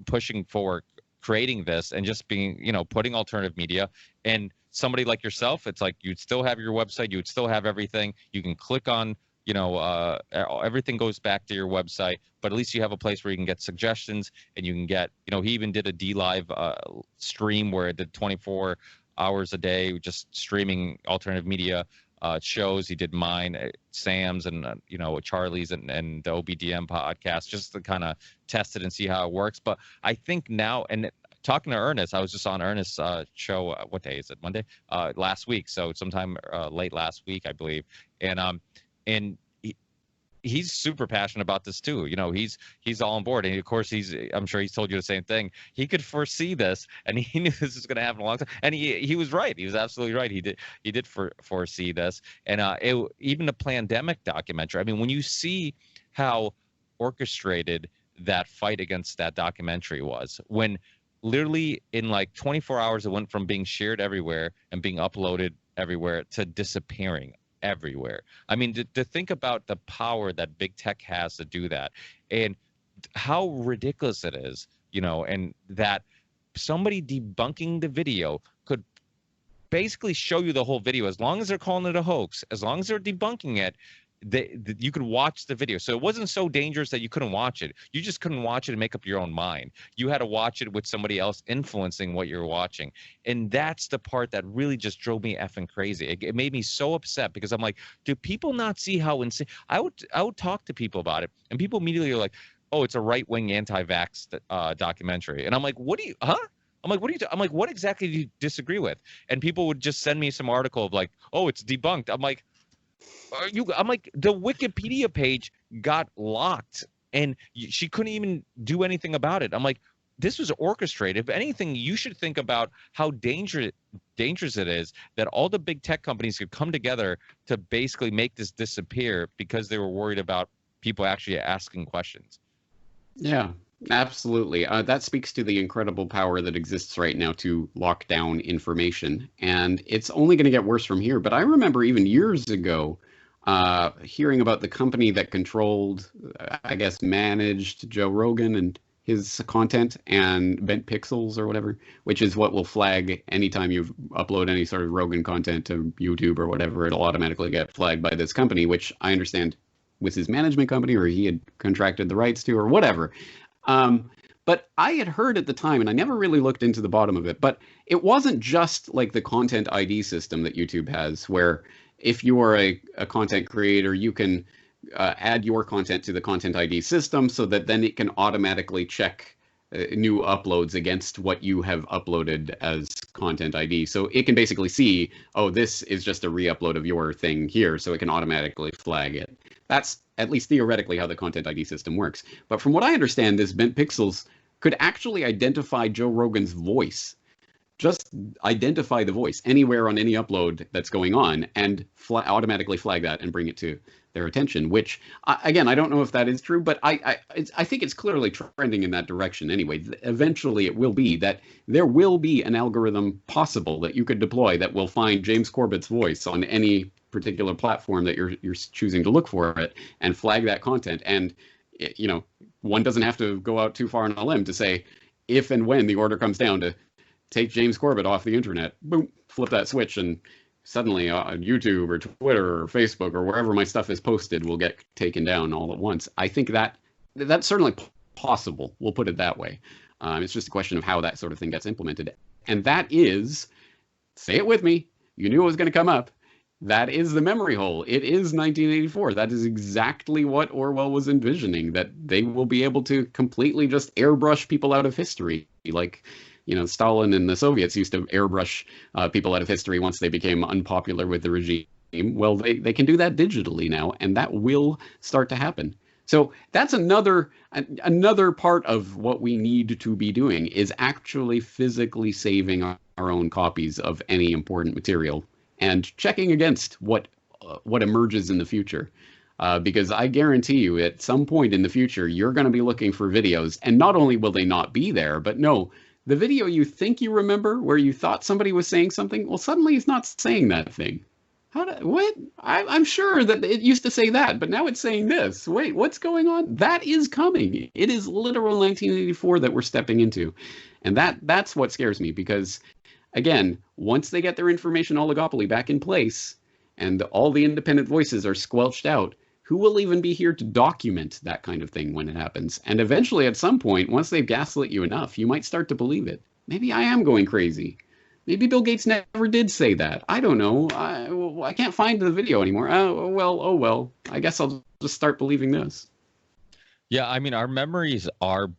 pushing for creating this and just being, putting alternative media. And somebody like yourself, it's like, you'd still have your website, you would still have everything. You can click on, everything goes back to your website, but at least you have a place where you can get suggestions, and you can get, he even did a D Live stream where it did 24 hours a day, just streaming alternative media shows. He did mine, Sam's, and Charlie's, and the OBDM podcast, just to kind of test it and see how it works. But I think now, and talking to Ernest, I was just on Ernest's show. What day is it? Monday? Last week. So sometime late last week, I believe. And he's super passionate about this too. He's all on board, and of course I'm sure he's told you the same thing. He could foresee this, and he knew this was going to happen a long time. And he was right. He was absolutely right. He did foresee this. And even the pandemic documentary. I mean, when you see how orchestrated that fight against that documentary was, when literally in like 24 hours it went from being shared everywhere and being uploaded everywhere to disappearing everywhere. I mean, to think about the power that big tech has to do that, and how ridiculous it is, and that somebody debunking the video could basically show you the whole video. As long as they're calling it a hoax, as long as they're debunking it, you could watch the video. So it wasn't so dangerous that you couldn't watch it. You just couldn't watch it and make up your own mind. You had to watch it with somebody else influencing what you're watching. And that's the part that really just drove me effing crazy. It made me so upset, because I'm like, do people not see how insane? I would talk to people about it, and people immediately are like, oh, it's a right-wing anti-vax documentary. And I'm like, what do you, huh? I'm like, I'm like, what exactly do you disagree with? And people would just send me some article of like, oh, it's debunked. I'm like, I'm like, the Wikipedia page got locked, and she couldn't even do anything about it. I'm like, this was orchestrated. If anything, you should think about how dangerous it is that all the big tech companies could come together to basically make this disappear, because they were worried about people actually asking questions. Yeah, absolutely. That speaks to the incredible power that exists right now to lock down information. And it's only going to get worse from here. But I remember even years ago hearing about the company that controlled, I guess, managed Joe Rogan and his content and Bent Pixels or whatever, which is what will flag anytime you upload any sort of Rogan content to YouTube or whatever, it'll automatically get flagged by this company, which I understand was his management company or he had contracted the rights to or whatever. But I had heard at the time, and I never really looked into the bottom of it, but it wasn't just like the content ID system that YouTube has, where if you are a content creator, you can add your content to the content ID system so that then it can automatically check new uploads against what you have uploaded as content ID. So it can basically see, oh, this is just a re-upload of your thing here, so it can automatically flag it. That's at least theoretically how the content ID system works. But from what I understand, this Bent Pixels could actually identify Joe Rogan's voice. Just identify the voice anywhere on any upload that's going on and automatically flag that and bring it to their attention, which, again, I don't know if that is true, but I think it's clearly trending in that direction anyway. Eventually, it will be that there will be an algorithm possible that you could deploy that will find James Corbett's voice on any particular platform that you're choosing to look for it and flag that content. And, you know, one doesn't have to go out too far on a limb to say, if and when the order comes down to take James Corbett off the internet, boom, flip that switch, and suddenly YouTube or Twitter or Facebook or wherever my stuff is posted will get taken down all at once. I think that's certainly possible. We'll put it that way. It's just a question of how that sort of thing gets implemented. And that is, say it with me, you knew it was going to come up, that is the memory hole. It is 1984. That is exactly what Orwell was envisioning, that they will be able to completely just airbrush people out of history. Like, you know, Stalin and the Soviets used to airbrush people out of history once they became unpopular with the regime. Well, they can do that digitally now, and that will start to happen. So that's another part of what we need to be doing, is actually physically saving our own copies of any important material and checking against what emerges in the future. Because I guarantee you, at some point in the future, you're going to be looking for videos, and not only will they not be there, but no, the video you think you remember where you thought somebody was saying something, well, suddenly he's not saying that thing. What? I'm sure that it used to say that, but now it's saying this. Wait, what's going on? That is coming. It is literal 1984 that we're stepping into. And that's what scares me, because, again, once they get their information oligopoly back in place and all the independent voices are squelched out, who will even be here to document that kind of thing when it happens? And eventually, at some point, once they've gaslit you enough, you might start to believe it. Maybe I am going crazy. Maybe Bill Gates never did say that. I don't know. I can't find the video anymore. Oh well. I guess I'll just start believing this. Yeah, I mean, our memories are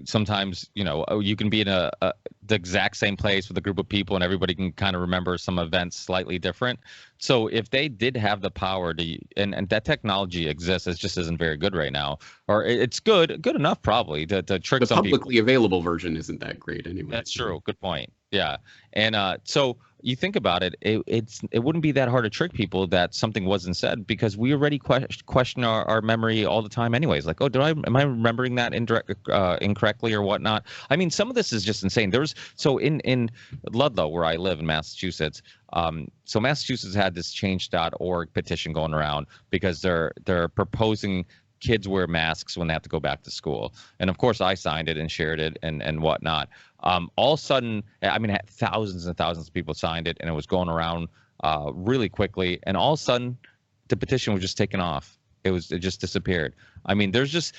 sometimes, you know, you can be in the exact same place with a group of people and everybody can kind of remember some events slightly different. So if they did have the power to, and that technology exists, it just isn't very good right now, or it's good enough probably to trick some people. The publicly available version isn't that great anyway. That's true. Good point. Yeah. And so you think about it, it wouldn't be that hard to trick people that something wasn't said, because we already question our memory all the time anyways. Like, oh, am I remembering that incorrectly or whatnot? I mean, some of this is just insane. So in Ludlow, where I live in Massachusetts, so Massachusetts had this change.org petition going around because they're proposing kids wear masks when they have to go back to school. And of course I signed it and shared it and whatnot. All of a sudden, I mean, thousands and thousands of people signed it and it was going around really quickly. And all of a sudden the petition was just taken off. It just disappeared. I mean, there's just,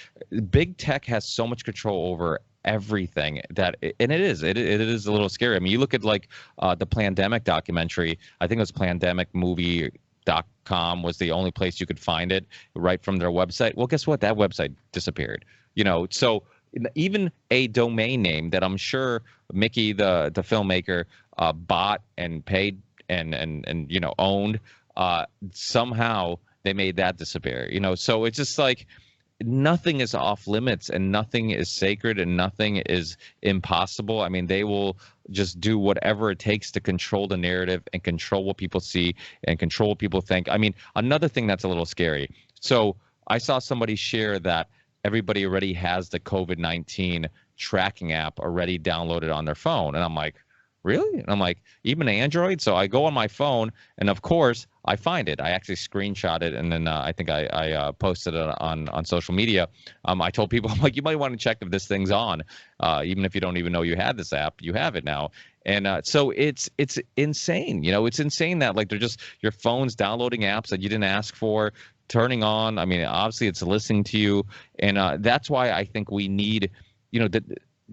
big tech has so much control over everything that, and it is a little scary. I mean, you look at like the Plandemic documentary, I think it was plandemicmovie.com was the only place you could find it right from their website. Well, guess what? That website disappeared, you know? So even a domain name that I'm sure Mickey, the filmmaker, bought and paid and you know, owned, somehow they made that disappear, you know? So it's just like, nothing is off limits and nothing is sacred and nothing is impossible. I mean, they will just do whatever it takes to control the narrative and control what people see and control what people think. I mean, another thing that's a little scary. So I saw somebody share that everybody already has the COVID-19 tracking app already downloaded on their phone. And I'm like, really? And I'm like, even Android? So I go on my phone, and of course, I find it. I actually screenshot it, and then I think I posted it on social media. I told people, I'm like, you might want to check if this thing's on. Even if you don't even know you had this app, you have it now. And so it's insane. It's insane that like they're just your phone's downloading apps that you didn't ask for, turning on. I mean, obviously it's listening to you, and that's why I think we need,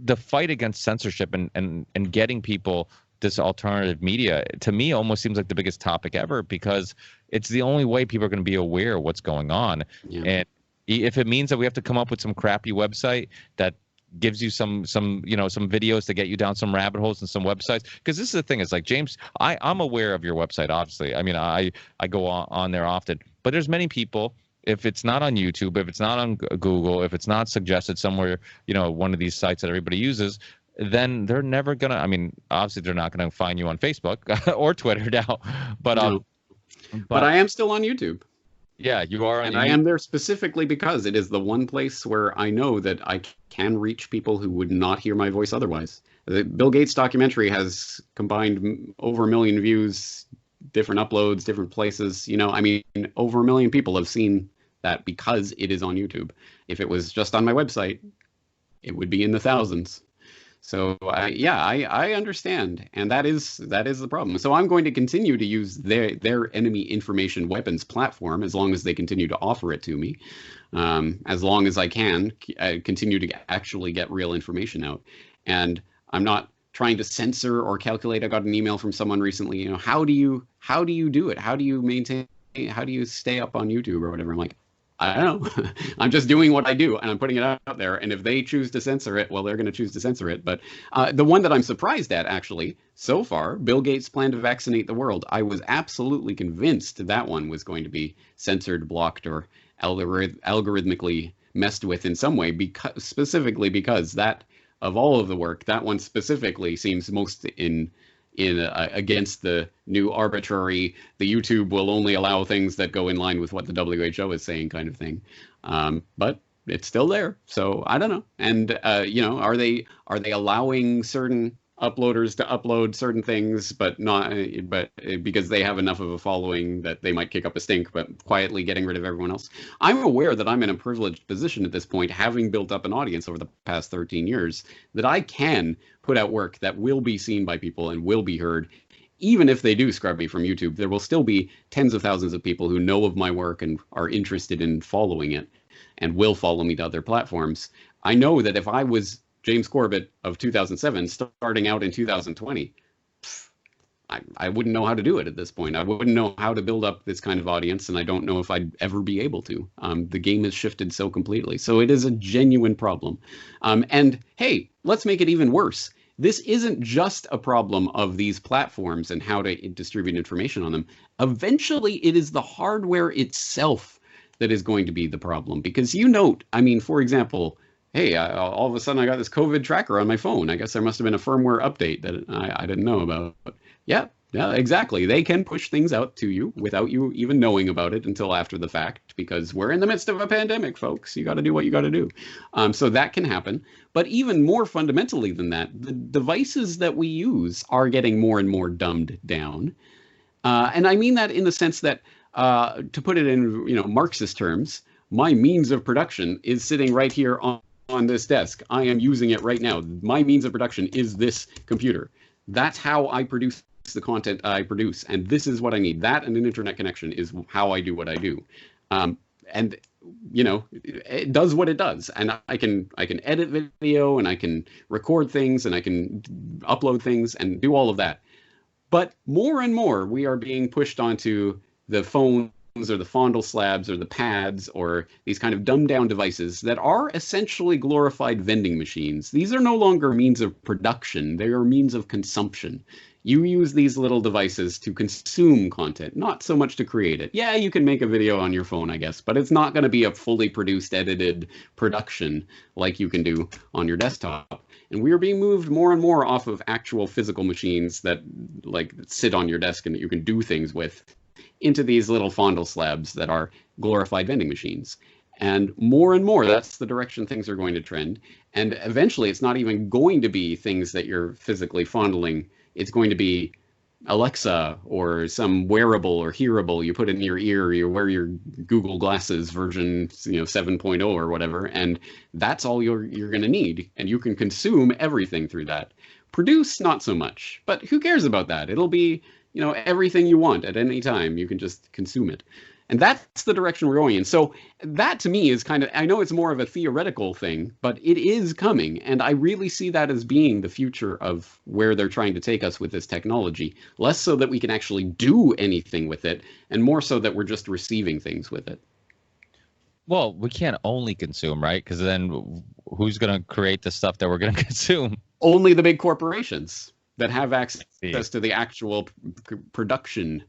the fight against censorship and getting people this alternative media, to me, almost seems like the biggest topic ever, because it's the only way people are going to be aware of what's going on. Yeah. And if it means that we have to come up with some crappy website that gives you some videos to get you down some rabbit holes and some websites, because this is the thing, is like, James, I'm aware of your website, obviously. I mean, I go on there often, but there's many people, if it's not on YouTube, if it's not on Google, if it's not suggested somewhere, one of these sites that everybody uses, then they're never gonna, I mean, obviously they're not gonna find you on Facebook or Twitter now, but no. But I am still on YouTube. Yeah, you are. And I am there specifically because it is the one place where I know that I can reach people who would not hear my voice otherwise. The Bill Gates documentary has combined over 1 million views, different uploads, different places. I mean, over 1 million people have seen that because it is on YouTube. If it was just on my website, it would be in the thousands. So I understand, and that is the problem. So I'm going to continue to use their enemy information weapons platform as long as they continue to offer it to me, as long as I can continue to actually get real information out. And I'm not trying to censor or calculate. I got an email from someone recently. How do you do it? How do you maintain? How do you stay up on YouTube or whatever? I'm like, I don't know. I'm just doing what I do, and I'm putting it out there. And if they choose to censor it, well, they're going to choose to censor it. But the one that I'm surprised at, actually, so far, Bill Gates' plan to vaccinate the world, I was absolutely convinced that one was going to be censored, blocked, or algorithmically messed with in some way, specifically because that, of all of the work, that one specifically seems most against the new arbitrary, the YouTube will only allow things that go in line with what the WHO is saying kind of thing. But it's still there. So I don't know. And, are they allowing certain uploaders to upload certain things, but because they have enough of a following that they might kick up a stink, but quietly getting rid of everyone else? I'm aware that I'm in a privileged position at this point, having built up an audience over the past 13 years, that I can put out work that will be seen by people and will be heard. Even if they do scrub me from YouTube, there will still be tens of thousands of people who know of my work and are interested in following it and will follow me to other platforms. I know that if I was James Corbett of 2007 starting out in 2020, I wouldn't know how to do it at this point. I wouldn't know how to build up this kind of audience, and I don't know if I'd ever be able to. The game has shifted so completely. So it is a genuine problem. And hey, let's make it even worse. This isn't just a problem of these platforms and how to distribute information on them. Eventually, it is the hardware itself that is going to be the problem. Because for example, hey, all of a sudden I got this COVID tracker on my phone. I guess there must have been a firmware update that I didn't know about. But yeah, exactly. They can push things out to you without you even knowing about it until after the fact, because we're in the midst of a pandemic, folks. You got to do what you got to do. So that can happen. But even more fundamentally than that, the devices that we use are getting more and more dumbed down. And I mean that in the sense that, to put it in Marxist terms, my means of production is sitting right here on this desk. I am using it right now. My means of production is this computer. That's how I produce the content I produce. And this is what I need. That and an internet connection is how I do what I do. And it does what it does. And I can edit video, and I can record things, and I can upload things and do all of that. But more and more, we are being pushed onto the phone or the fondle slabs or the pads or these kind of dumbed down devices that are essentially glorified vending machines. These are no longer means of production. They are means of consumption. You use these little devices to consume content, not so much to create it. Yeah, you can make a video on your phone, I guess, but it's not going to be a fully produced, edited production like you can do on your desktop. And we are being moved more and more off of actual physical machines that sit on your desk and that you can do things with, into these little fondle slabs that are glorified vending machines. And more, that's the direction things are going to trend. And eventually, it's not even going to be things that you're physically fondling. It's going to be Alexa or some wearable or hearable you put in your ear. You wear your Google Glasses version, 7.0 or whatever, and that's all you're going to need. And you can consume everything through that. Produce, not so much. But who cares about that? It'll be, everything you want at any time. You can just consume it. And that's the direction we're going in. So that to me is kind of, I know it's more of a theoretical thing, but it is coming. And I really see that as being the future of where they're trying to take us with this technology. Less so that we can actually do anything with it, and more so that we're just receiving things with it. Well, we can't only consume, right? Because then who's going to create the stuff that we're going to consume? Only the big corporations that have access to the actual production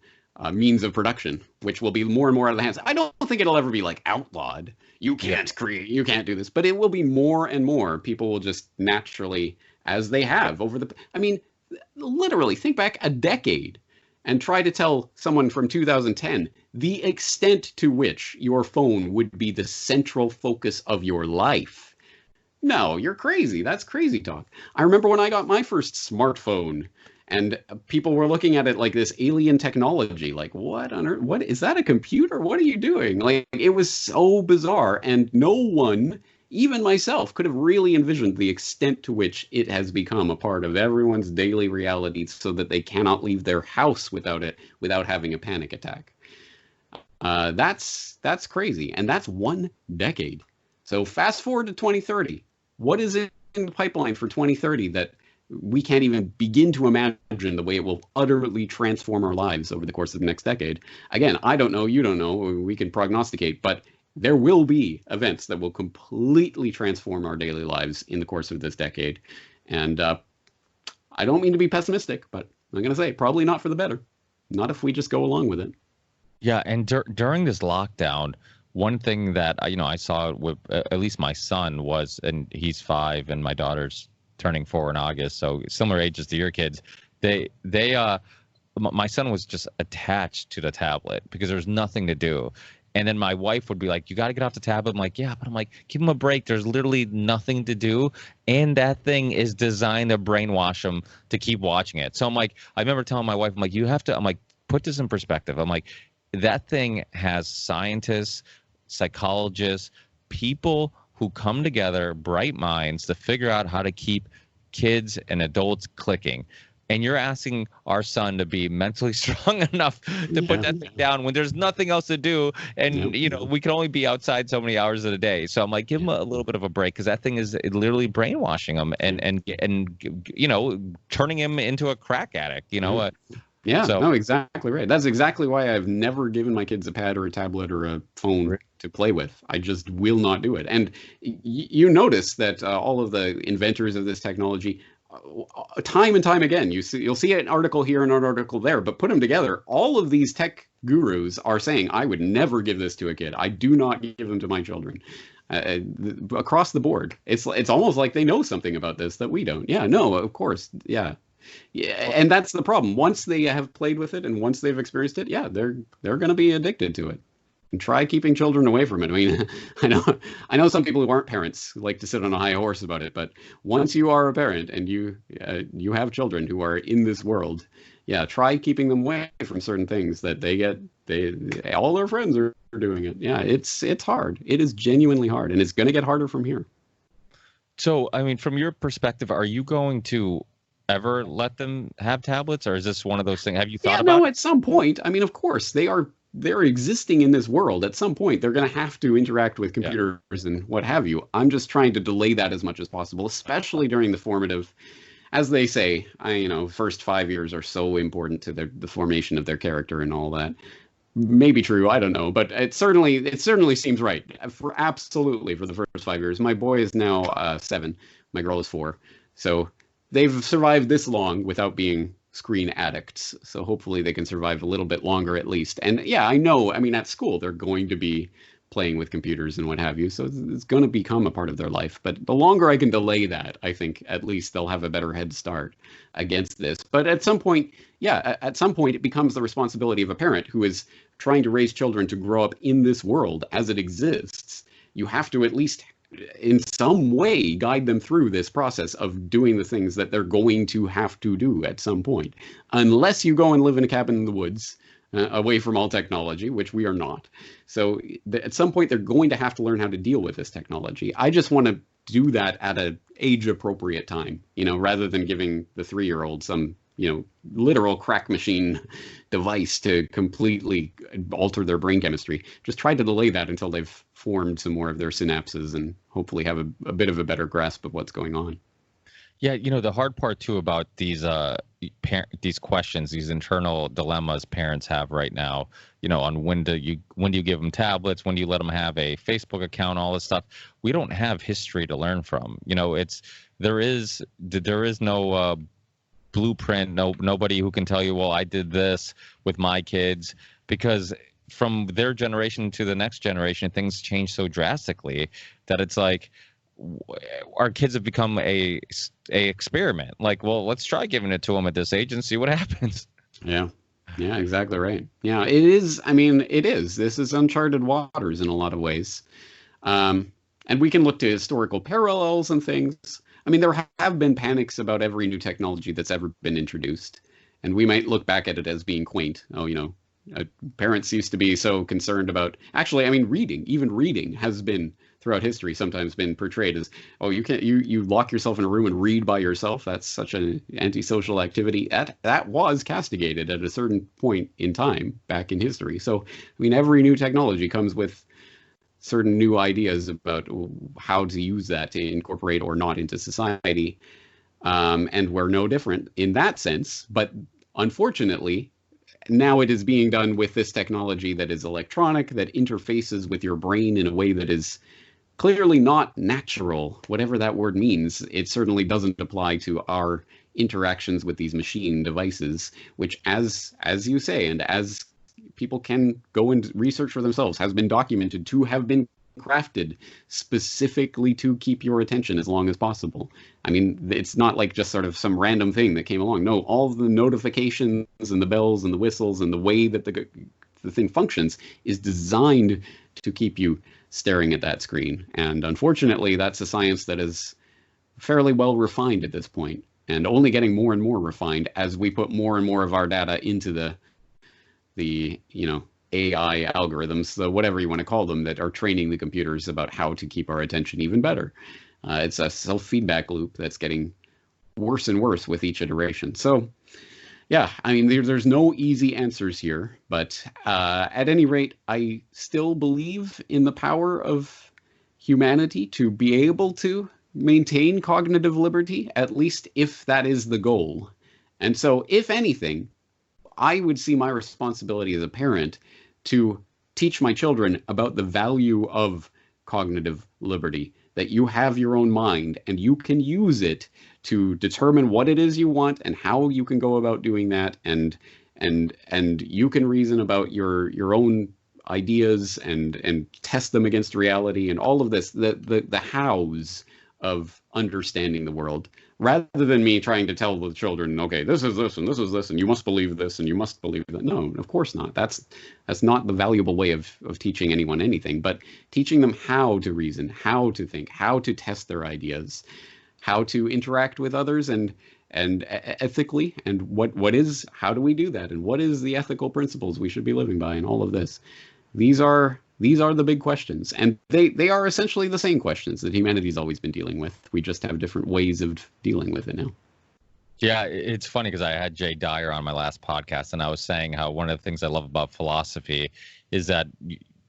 means of production, which will be more and more out of the hands. I don't think it'll ever be like outlawed. You can't create, you can't do this, but it will be more and more. People will just naturally, as they have over literally think back a decade and try to tell someone from 2010 the extent to which your phone would be the central focus of your life. No, you're crazy. That's crazy talk. I remember when I got my first smartphone, and people were looking at it like this alien technology, like, what on earth? What is that, a computer? What are you doing? Like, it was so bizarre. And no one, even myself, could have really envisioned the extent to which it has become a part of everyone's daily reality, so that they cannot leave their house without it, without having a panic attack. That's crazy. And that's 1 decade. So fast forward to 2030. What is it in the pipeline for 2030 that we can't even begin to imagine the way it will utterly transform our lives over the course of the next decade? Again, I don't know, you don't know, we can prognosticate, but there will be events that will completely transform our daily lives in the course of this decade. And I don't mean to be pessimistic, but I'm going to say probably not for the better. Not if we just go along with it. Yeah, and during this lockdown, one thing that I saw with at least my son was, and he's 5 and my daughter's turning 4 in August, so similar ages to your kids. My son was just attached to the tablet because there's nothing to do. And then my wife would be like, you got to get off the tablet. I'm like, yeah, but I'm like, give him a break. There's literally nothing to do. And that thing is designed to brainwash him to keep watching it. So I'm like, I remember telling my wife, I'm like, put this in perspective. I'm like, that thing has scientists, psychologists, people who come together, bright minds, to figure out how to keep kids and adults clicking. And you're asking our son to be mentally strong enough to put that thing down when there's nothing else to do. And, we can only be outside so many hours of the day. So I'm like, give him a little bit of a break, because that thing is literally brainwashing him and turning him into a crack addict, Yeah, no, exactly right. That's exactly why I've never given my kids a pad or a tablet or a phone to play with. I just will not do it. And you notice that all of the inventors of this technology, time and time again, you'll see an article here and an article there, but put them together, all of these tech gurus are saying, I would never give this to a kid. I do not give them to my children. Across the board, it's almost like they know something about this that we don't. Yeah, no, of course, yeah. Yeah, and that's the problem. Once they have played with it and once they've experienced it, yeah, they're going to be addicted to it. And try keeping children away from it. I mean, I know some people who aren't parents like to sit on a high horse about it, but once you are a parent and you have children who are in this world, yeah, try keeping them away from certain things that all their friends are doing it. Yeah, it's hard. It is genuinely hard, and it's going to get harder from here. So, I mean, from your perspective, are you going to ever let them have tablets, or is this one of those things? Have you thought about? No, at some point. I mean, of course, they're existing in this world. At some point, they're going to have to interact with computers and what have you. I'm just trying to delay that as much as possible, especially during the formative, as they say, first 5 years are so important to the formation of their character and all that. Maybe true, I don't know, but it certainly seems right. For the first 5 years. My boy is now 7. My girl is 4. So they've survived this long without being screen addicts. So hopefully they can survive a little bit longer at least. And yeah, I know, I mean, at school, they're going to be playing with computers and what have you. So it's going to become a part of their life. But the longer I can delay that, I think at least they'll have a better head start against this. But at some point, it becomes the responsibility of a parent who is trying to raise children to grow up in this world as it exists. you have to at least in some way guide them through this process of doing the things that they're going to have to do at some point, unless you go and live in a cabin in the woods, away from all technology, which we are not. So at some point, they're going to have to learn how to deal with this technology. I just want to do that at an age appropriate time, rather than giving the 3-year-old some, literal crack machine device to completely alter their brain chemistry. Just try to delay that until they've formed some more of their synapses and hopefully have a bit of a better grasp of what's going on. Yeah, the hard part too about these questions, these internal dilemmas parents have right now, on when do you give them tablets, when do you let them have a Facebook account, all this stuff. We don't have history to learn from. There is no blueprint, nobody who can tell you, well, I did this with my kids, because from their generation to the next generation, things change so drastically that it's like our kids have become a experiment. Like, well, let's try giving it to them at this age and see what happens. Yeah, exactly right. Yeah, it is. I mean, it is. This is uncharted waters in a lot of ways. And we can look to historical parallels and things. I mean, there have been panics about every new technology that's ever been introduced. And we might look back at it as being quaint. Oh, parents used to be so concerned about, actually, I mean, reading has been throughout history sometimes been portrayed as, oh, you lock yourself in a room and read by yourself. That's such an antisocial activity. That was castigated at a certain point in time back in history. So, I mean, every new technology comes with certain new ideas about how to use that to incorporate or not into society. And we're no different in that sense. But unfortunately, now it is being done with this technology that is electronic, that interfaces with your brain in a way that is clearly not natural, whatever that word means. It certainly doesn't apply to our interactions with these machine devices, which, as you say, and as people can go and research for themselves, has been documented to have been crafted specifically to keep your attention as long as possible. I mean, it's not like just sort of some random thing that came along. No, all the notifications and the bells and the whistles and the way that the thing functions is designed to keep you staring at that screen. And unfortunately, that's a science that is fairly well refined at this point, and only getting more and more refined as we put more and more of our data into the AI algorithms, so whatever you want to call them, that are training the computers about how to keep our attention even better. It's a self-feedback loop that's getting worse and worse with each iteration. So, yeah, I mean, there's no easy answers here, but at any rate, I still believe in the power of humanity to be able to maintain cognitive liberty, at least if that is the goal. And so, if anything, I would see my responsibility as a parent to teach my children about the value of cognitive liberty, that you have your own mind and you can use it to determine what it is you want and how you can go about doing that, and you can reason about your own ideas and test them against reality and all of this, the hows of understanding the world, rather than me trying to tell the children, okay, this is this and this is this and you must believe this and you must believe that. No, of course not. That's not the valuable way of teaching anyone anything, but teaching them how to reason, how to think, how to test their ideas, how to interact with others and ethically, and how do we do that, and what is the ethical principles we should be living by, and all of this. These are the big questions, and they are essentially the same questions that humanity's always been dealing with. We just have different ways of dealing with it now. Yeah, it's funny because I had Jay Dyer on my last podcast, and I was saying how one of the things I love about philosophy is that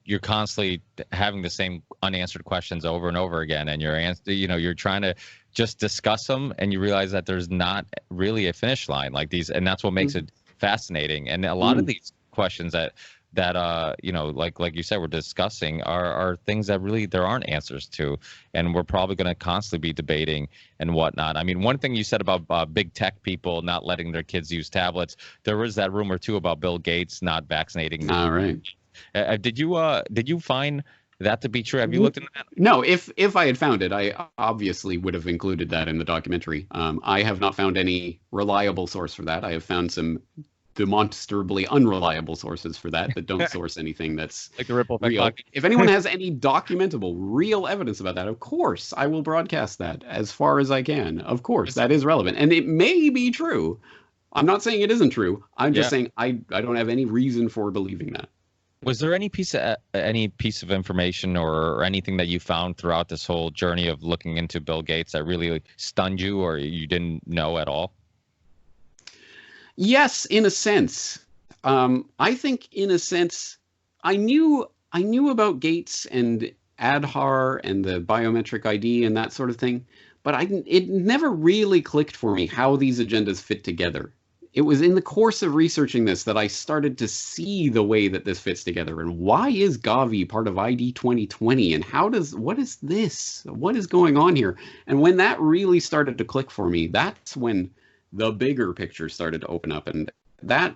you're constantly having the same unanswered questions over and over again, and you're trying to just discuss them, and you realize that there's not really a finish line like these, and that's what makes it fascinating. And a lot of these questions that like you said, we're discussing are things that really there aren't answers to, and we're probably going to constantly be debating and whatnot. I mean, one thing you said about big tech people not letting their kids use tablets, there was that rumor too about Bill Gates not vaccinating. All right. Did you find that to be true? Have you looked into that? No, if I had found it, I obviously would have included that in the documentary. I have not found any reliable source for that. I have found some demonstrably unreliable sources for that don't source anything that's Like the ripple effect real. podcast. If anyone has any documentable, real evidence about that, of course, I will broadcast that as far as I can. Of course, that is relevant. And it may be true. I'm not saying it isn't true. I'm just Yeah. saying I don't have any reason for believing that. Was there any piece of information or anything that you found throughout this whole journey of looking into Bill Gates that really stunned you or you didn't know at all? Yes, in a sense. I think, in a sense, I knew about Gates and Aadhaar and the biometric ID and that sort of thing, but it never really clicked for me how these agendas fit together. It was in the course of researching this that I started to see the way that this fits together. And why is Gavi part of ID 2020? And what is this? What is going on here? And when that really started to click for me, that's when the bigger picture started to open up. And that,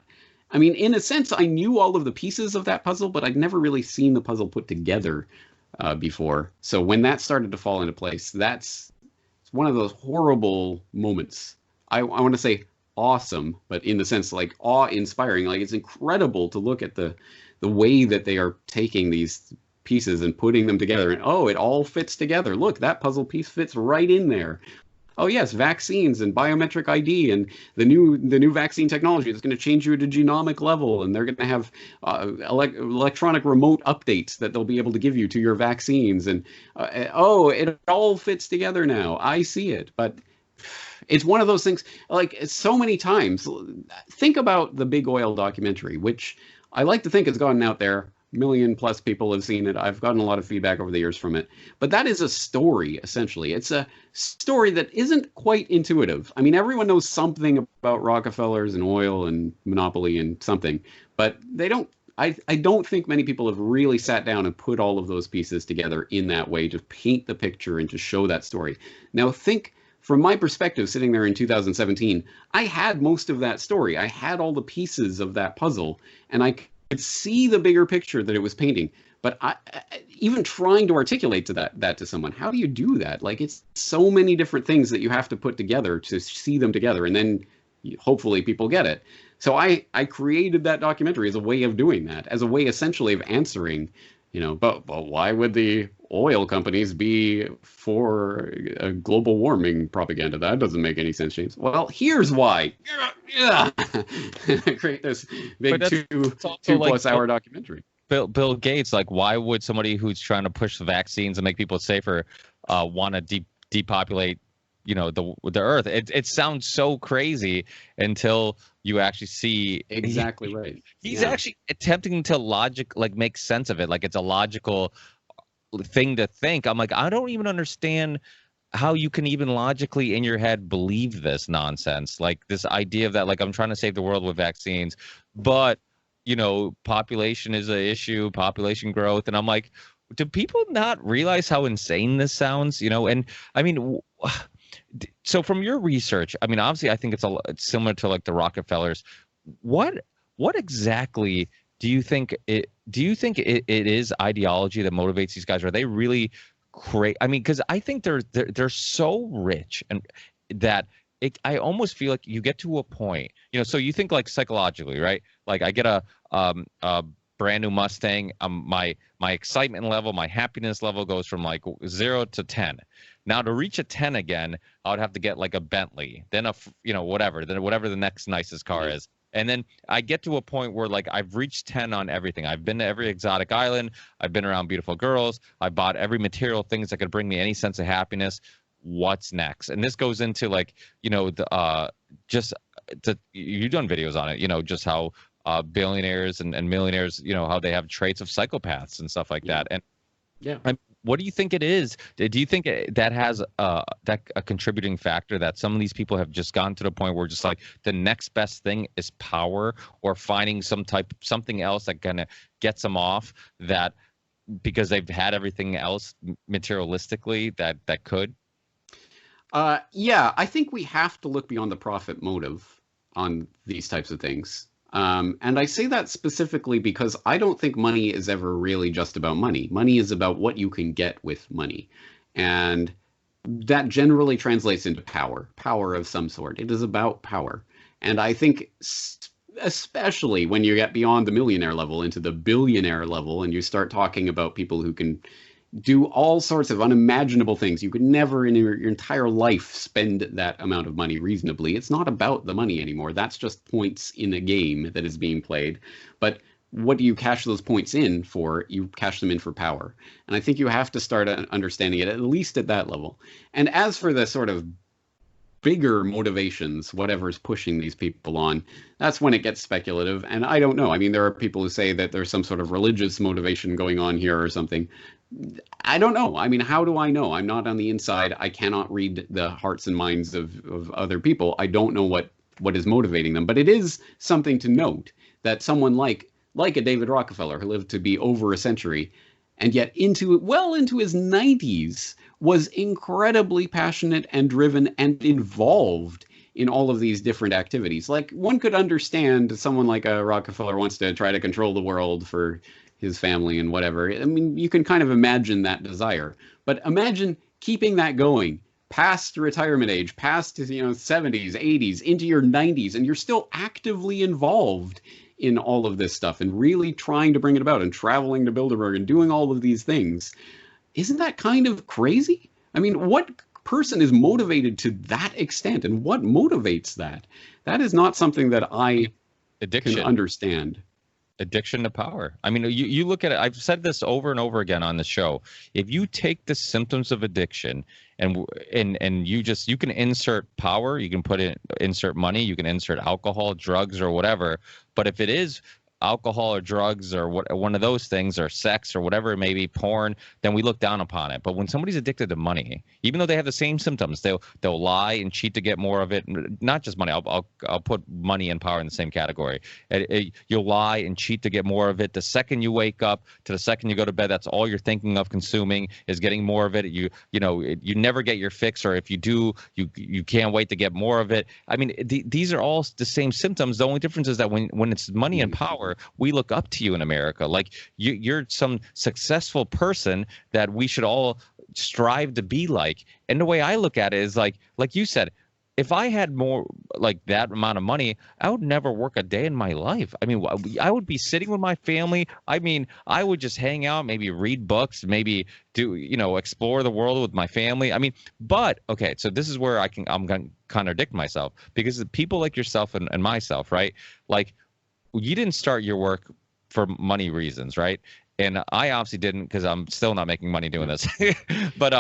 I mean, in a sense, I knew all of the pieces of that puzzle, but I'd never really seen the puzzle put together before. So when that started to fall into place, it's one of those horrible moments. I want to say awesome, but in the sense like awe-inspiring. Like, it's incredible to look at the way that they are taking these pieces and putting them together, and oh, it all fits together. Look, that puzzle piece fits right in there. Oh yes, vaccines and biometric ID and the new vaccine technology is going to change you at a genomic level, and they're going to have electronic remote updates that they'll be able to give you to your vaccines. And oh, it all fits together now. I see it, but it's one of those things, like, so many times. Think about the Big Oil documentary, which I like to think has gotten out there. Million plus people have seen it. I've gotten a lot of feedback over the years from it. But that is a story, essentially. It's a story that isn't quite intuitive. I mean, everyone knows something about Rockefellers and oil and monopoly and something, but they don't. I don't think many people have really sat down and put all of those pieces together in that way to paint the picture and to show that story. Now, think, from my perspective, sitting there in 2017, I had most of that story. I had all the pieces of that puzzle, and I could see the bigger picture that it was painting. But even trying to articulate to that to someone, how do you do that? Like, it's so many different things that you have to put together to see them together, and then hopefully people get it. So I created that documentary as a way of doing that, as a way essentially of answering, but why would the oil companies be for global warming propaganda? That doesn't make any sense, James. Well, here's why. Create this big two plus hour documentary. Bill Gates, like, why would somebody who's trying to push the vaccines and make people safer want to depopulate, the Earth? It sounds so crazy until you actually see. Exactly right. He's actually attempting to make sense of it. Like, it's a logical thing to think. I'm like, I don't even understand how you can even logically in your head believe this nonsense. Like, this idea of that, like, I'm trying to save the world with vaccines, but population is an issue, population growth. And I'm like, do people not realize how insane this sounds? And I mean, so from your research, I mean, obviously I think it's similar to like the Rockefellers. What exactly do you think it is ideology that motivates these guys? Are they really crazy? I mean, because I think they're so rich, and that I almost feel like you get to a point, so you think like psychologically, right? Like, I get a brand new Mustang, my excitement level, my happiness level goes from like 0 to 10. Now, to reach a 10 again, I would have to get like a Bentley, then whatever the next nicest car is. And then I get to a point where, like, I've reached 10 on everything. I've been to every exotic island. I've been around beautiful girls. I bought every material things that could bring me any sense of happiness. What's next? And this goes into like, you've done videos on it, just how billionaires and millionaires, how they have traits of psychopaths and stuff like that. And what do you think it is? Do you think that has a contributing factor, that some of these people have just gotten to the point where just like the next best thing is power, or finding something else that kind of gets them off, that because they've had everything else materialistically that could? I think we have to look beyond the profit motive on these types of things. And I say that specifically because I don't think money is ever really just about money. Money is about what you can get with money. And that generally translates into power of some sort. It is about power. And I think especially when you get beyond the millionaire level into the billionaire level, and you start talking about people who can do all sorts of unimaginable things. You could never in your entire life spend that amount of money reasonably. It's not about the money anymore. That's just points in a game that is being played. But what do you cash those points in for? You cash them in for power. And I think you have to start understanding it at least at that level. And as for the sort of bigger motivations, whatever's pushing these people on, that's when it gets speculative. And I don't know. I mean, there are people who say that there's some sort of religious motivation going on here or something. I don't know. I mean, how do I know? I'm not on the inside. I cannot read the hearts and minds of other people. I don't know what is motivating them. But it is something to note that someone like a David Rockefeller, who lived to be over a century, and yet well into his 90s, was incredibly passionate and driven and involved in all of these different activities. Like, one could understand someone like a Rockefeller wants to try to control the world for his family and whatever. I mean, you can kind of imagine that desire. But imagine keeping that going past retirement age, past 70s, 80s, into your 90s, and you're still actively involved in all of this stuff and really trying to bring it about and traveling to Bilderberg and doing all of these things. Isn't that kind of crazy? I mean, what person is motivated to that extent, and what motivates that? That is not something that I can understand. Addiction to power. I mean, you look at it. I've said this over and over again on the show. If you take the symptoms of addiction and you can insert power, you can insert money, you can insert alcohol, drugs, or whatever. But if it is alcohol or drugs or one of those things, or sex or whatever it may be, porn, then we look down upon it. But when somebody's addicted to money, even though they have the same symptoms, they'll lie and cheat to get more of it. Not just money. I'll put money and power in the same category. You'll lie and cheat to get more of it. The second you wake up to the second you go to bed, that's all you're thinking of consuming is getting more of it. You never get your fix, or if you do, you can't wait to get more of it. I mean, these are all the same symptoms. The only difference is that when it's money and power, we look up to you in America. Like you're some successful person that we should all strive to be like. And the way I look at it is like you said, if I had more like that amount of money, I would never work a day in my life. I mean, I would be sitting with my family. I mean, I would just hang out, maybe read books, maybe explore the world with my family. I mean, but okay, so this is where I'm going to contradict myself, because people like yourself and myself, right? Like, you didn't start your work for money reasons, right? And I obviously didn't, because I'm still not making money doing this. But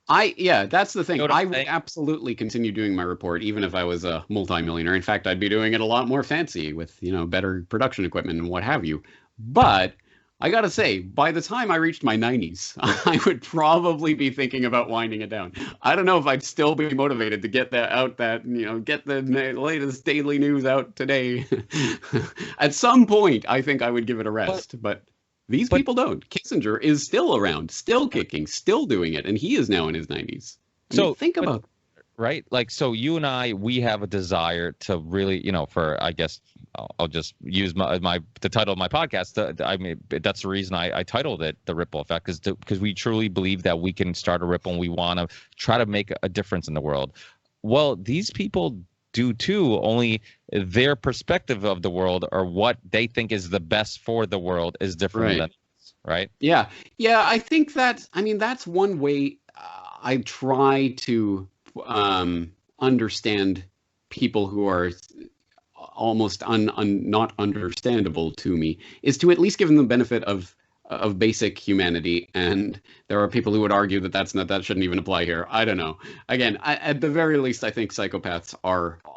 that's the thing. I would absolutely continue doing my report even if I was a multimillionaire. In fact, I'd be doing it a lot more fancy with better production equipment and what have you. But I gotta say, by the time I reached my 90s, I would probably be thinking about winding it down. I don't know if I'd still be motivated to get that out, get the latest daily news out today. At some point, I think I would give it a rest. But these people don't. Kissinger is still around, still kicking, still doing it, and he is now in his 90s. Think about right? Like, so you and I, we have a desire to really, I guess I'll just use the title of my podcast. I mean, that's the reason I titled it The Ripple Effect, because we truly believe that we can start a ripple and we want to try to make a difference in the world. Well, these people do too, only their perspective of the world, or what they think is the best for the world, is different than us, right? Yeah. I think that's one way I try to understand people who are almost not understandable to me, is to at least give them the benefit of basic humanity. And there are people who would argue that shouldn't even apply here. I don't know. Again, at the very least, I think psychopaths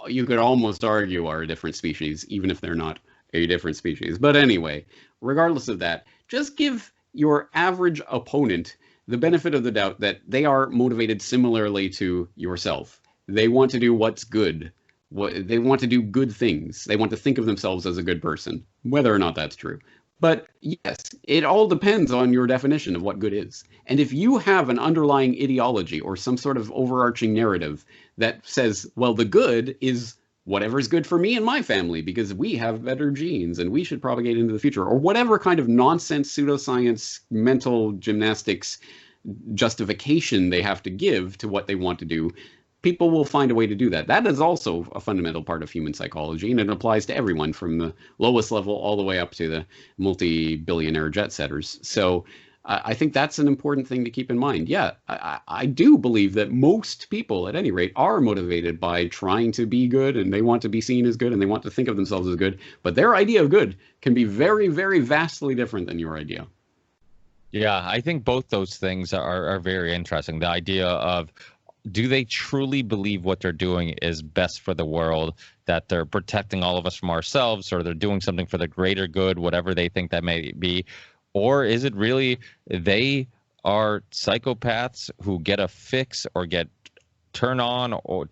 you could almost argue, are a different species, even if they're not a different species. But anyway, regardless of that, just give your average opponent the benefit of the doubt that they are motivated similarly to yourself. They want to do what's good. They want to do good things. They want to think of themselves as a good person, whether or not that's true. But yes, it all depends on your definition of what good is. And if you have an underlying ideology or some sort of overarching narrative that says, well, the good is whatever's good for me and my family because we have better genes and we should propagate into the future, or whatever kind of nonsense, pseudoscience, mental gymnastics justification they have to give to what they want to do, people will find a way to do that. That is also a fundamental part of human psychology, and it applies to everyone from the lowest level all the way up to the multi-billionaire jet setters. So I think that's an important thing to keep in mind. Yeah, I do believe that most people, at any rate, are motivated by trying to be good, and they want to be seen as good, and they want to think of themselves as good. But their idea of good can be very, very vastly different than your idea. Yeah, I think both those things are very interesting. The idea of, do they truly believe what they're doing is best for the world, that they're protecting all of us from ourselves, or they're doing something for the greater good, whatever they think that may be? Or is it really they are psychopaths who get a fix or get turned on or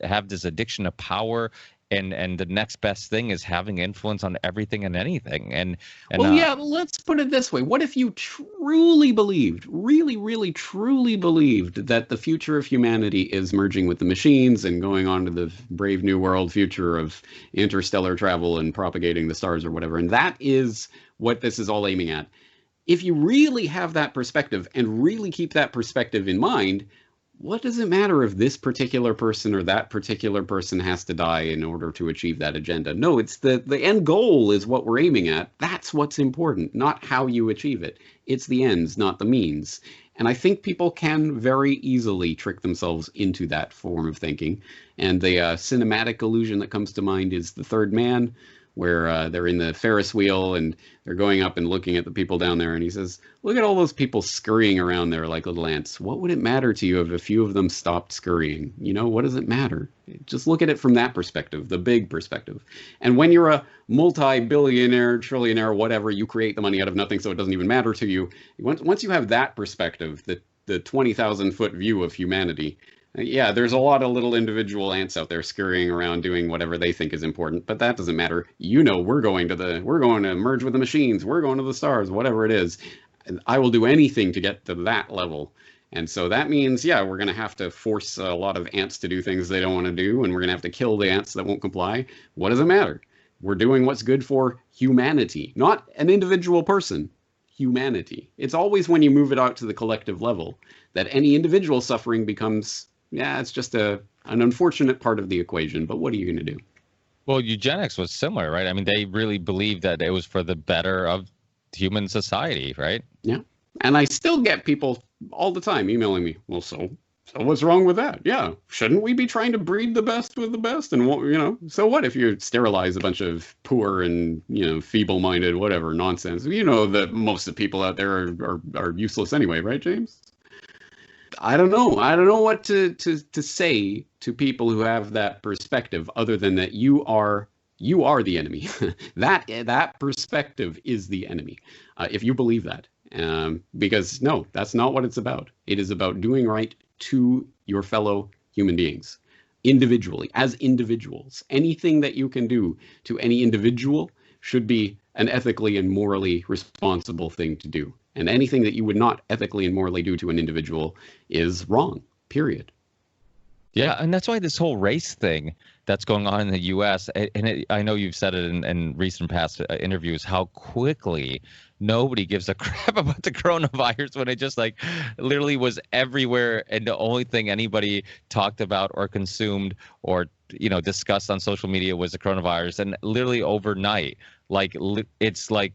have this addiction to power, and the next best thing is having influence on everything and anything? And well, yeah, let's put it this way. What if you truly believed, really, really, truly believed that the future of humanity is merging with the machines and going on to the brave new world future of interstellar travel and propagating the stars or whatever? And that is what this is all aiming at. If you really have that perspective and really keep that perspective in mind, what does it matter if this particular person or that particular person has to die in order to achieve that agenda? No, it's the end goal is what we're aiming at. That's what's important, not how you achieve it. It's the ends, not the means. And I think people can very easily trick themselves into that form of thinking. And the cinematic illusion that comes to mind is The Third Man, where they're in the Ferris wheel and they're going up and looking at the people down there. And he says, look at all those people scurrying around there like little ants. What would it matter to you if a few of them stopped scurrying? You know, what does it matter? Just look at it from that perspective, the big perspective. And when you're a multi-billionaire, trillionaire, whatever, you create the money out of nothing, so it doesn't even matter to you. Once you have that perspective, the 20,000-foot view of humanity, yeah, there's a lot of little individual ants out there scurrying around doing whatever they think is important, but that doesn't matter. You know, we're going to merge with the machines. We're going to the stars, whatever it is. And I will do anything to get to that level. And so that means, yeah, we're going to have to force a lot of ants to do things they don't want to do, and we're going to have to kill the ants that won't comply. What does it matter? We're doing what's good for humanity, not an individual person. Humanity. It's always when you move it out to the collective level that any individual suffering becomes, yeah, it's just an unfortunate part of the equation, but what are you going to do? Well, eugenics was similar, right? I mean, they really believed that it was for the better of human society, right? Yeah. And I still get people all the time emailing me, well, so what's wrong with that? Yeah. Shouldn't we be trying to breed the best with the best? And, what, you know, so what if you sterilize a bunch of poor and, you know, feeble-minded, whatever nonsense? You know that most of the people out there are useless anyway, right, James? I don't know. I don't know what to say to people who have that perspective, other than that you are the enemy. that perspective is the enemy. If you believe that, because no, that's not what it's about. It is about doing right to your fellow human beings, individually, as individuals. Anything that you can do to any individual should be an ethically and morally responsible thing to do. And anything that you would not ethically and morally do to an individual is wrong, period. Yeah, and that's why this whole race thing that's going on in the U.S., and I know you've said it in recent past interviews, how quickly nobody gives a crap about the coronavirus when it just like literally was everywhere, and the only thing anybody talked about or consumed or, you know, discussed on social media was the coronavirus. And literally overnight, like it's like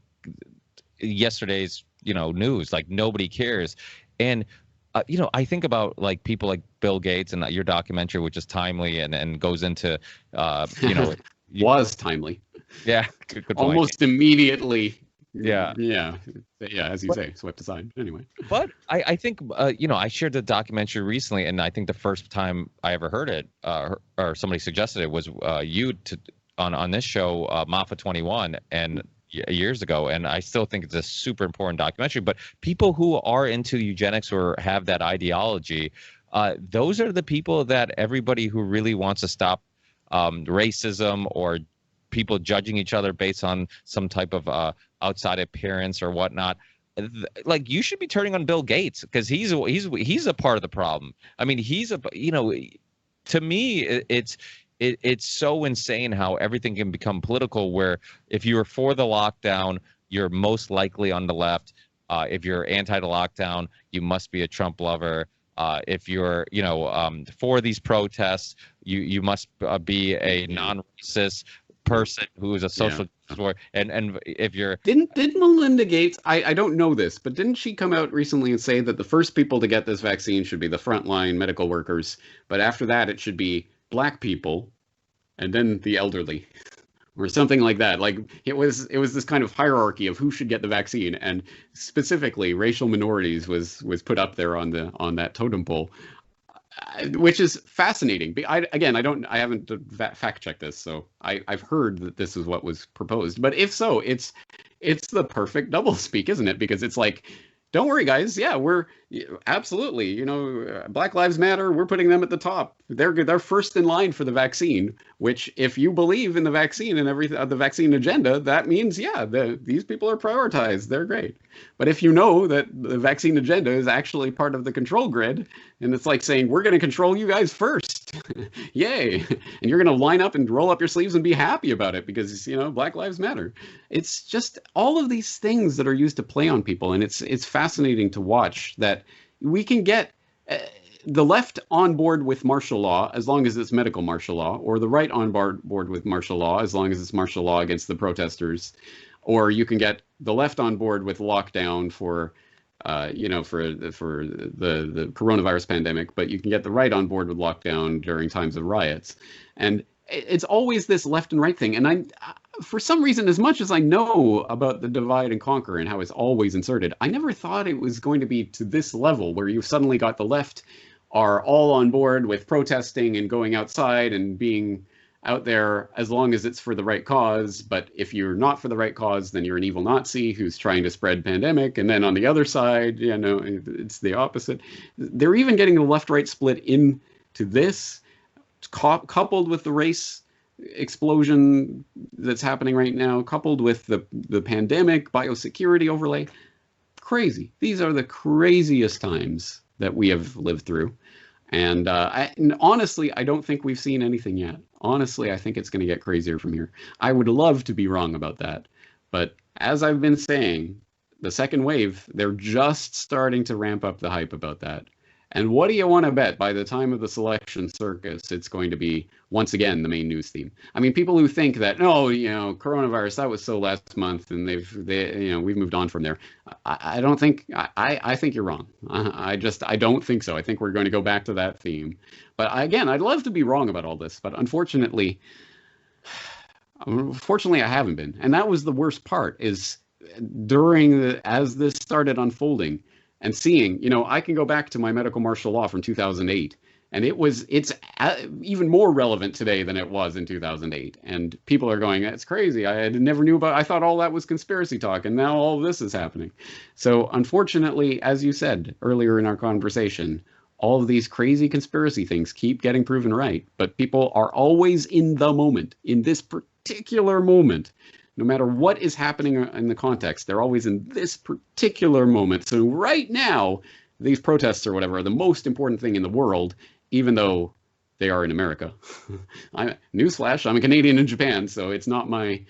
yesterday's, you know, news, like nobody cares. And you know, I think about like people like Bill Gates and your documentary, which is timely and goes into, you know, was timely. Yeah, good point. Almost immediately. Yeah. As you say, swept aside. Anyway. But I think, you know, I shared the documentary recently, and I think the first time I ever heard it, or somebody suggested it, was you on this show, Mafa 21, and years ago, and I still think it's a super important documentary. But people who are into eugenics or have that ideology, those are the people that everybody who really wants to stop racism or people judging each other based on some type of outside appearance or whatnot. Like, you should be turning on Bill Gates, because he's a part of the problem. I mean, you know, to me, it's so insane how everything can become political, where if you're for the lockdown, you're most likely on the left. If you're anti the lockdown, you must be a Trump lover. If you're, for these protests, you must be a non-racist person who is a social justice warrior. And if you're Didn't Melinda Gates, I don't know this, but didn't she come out recently and say that the first people to get this vaccine should be the frontline medical workers, but after that it should be black people and then the elderly or something like that. Like it was this kind of hierarchy of who should get the vaccine, and specifically racial minorities was put up there on that totem pole, which is fascinating. I haven't fact checked this, so I've heard that this is what was proposed. But if so, it's the perfect doublespeak, isn't it? Because it's like, don't worry, guys. Yeah, we're absolutely, Black Lives Matter. We're putting them at the top. They're first in line for the vaccine. Which, if you believe in the vaccine and everything, the vaccine agenda, that means these people are prioritized. They're great. But if you know that the vaccine agenda is actually part of the control grid, and it's like saying we're going to control you guys first, yay, and you're going to line up and roll up your sleeves and be happy about it because Black Lives Matter. It's just all of these things that are used to play on people, and it's fascinating to watch that we can get the left on board with martial law as long as it's medical martial law, or the right on board with martial law as long as it's martial law against the protesters, or you can get the left on board with lockdown for the coronavirus pandemic, but you can get the right on board with lockdown during times of riots. And it's always this left and right thing. And for some reason, as much as I know about the divide and conquer and how it's always inserted, I never thought it was going to be to this level where you've suddenly got the left are all on board with protesting and going outside and being out there as long as it's for the right cause. But if you're not for the right cause, then you're an evil Nazi who's trying to spread pandemic. And then on the other side, it's the opposite. They're even getting the left-right split into this, coupled with the race explosion that's happening right now, coupled with the pandemic, biosecurity overlay. Crazy. These are the craziest times that we have lived through. And honestly, I don't think we've seen anything yet. Honestly, I think it's going to get crazier from here. I would love to be wrong about that. But as I've been saying, the second wave, they're just starting to ramp up the hype about that. And what do you want to bet? By the time of the selection circus, it's going to be, once again, the main news theme. I mean, people who think that, coronavirus, that was so last month, and we've moved on from there. I don't think, I think you're wrong. I don't think so. I think we're going to go back to that theme. But again, I'd love to be wrong about all this, but unfortunately, I haven't been. And that was the worst part, is as this started unfolding, and seeing, I can go back to my medical martial law from 2008, and it's even more relevant today than it was in 2008. And people are going, that's crazy. I never knew I thought all that was conspiracy talk, and now all this is happening. So unfortunately, as you said earlier in our conversation, all of these crazy conspiracy things keep getting proven right, but people are always in the moment, in this particular moment. No matter what is happening in the context, they're always in this particular moment. So right now, these protests or whatever are the most important thing in the world, even though they are in America. Newsflash, I'm a Canadian in Japan, so it's not my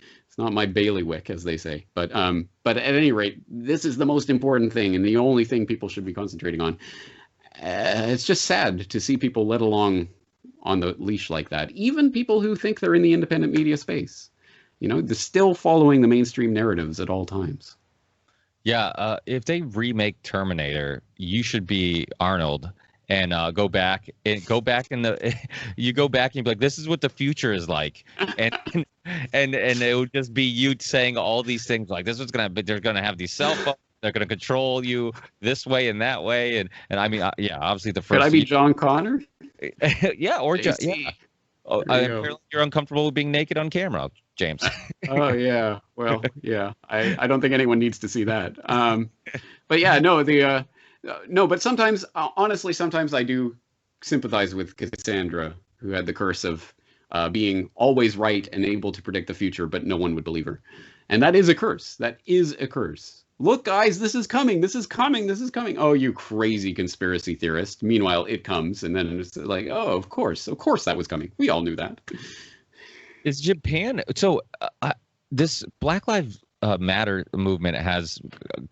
bailiwick, as they say. But at any rate, this is the most important thing and the only thing people should be concentrating on. It's just sad to see people let along on the leash like that. Even people who think they're in the independent media space. They're still following the mainstream narratives at all times. Yeah, if they remake Terminator, you should be Arnold and go back in the you go back and you be like, this is what the future is like, and it would just be you saying all these things like this is they're gonna have these cell phones, they're gonna control you this way and that way, and I mean obviously the first. Could I be John Connor? Yeah, or yeah. Oh, apparently you're uncomfortable with being naked on camera, James. Oh yeah, well yeah. I don't think anyone needs to see that. But yeah, no. But sometimes, honestly, sometimes I do sympathize with Cassandra, who had the curse of being always right and able to predict the future, but no one would believe her, and that is a curse. That is a curse. Look, guys, this is coming. This is coming. This is coming. Oh, you crazy conspiracy theorist. Meanwhile, it comes, and then it's like, oh, of course that was coming. We all knew that. Is Japan so this Black Lives Matter movement has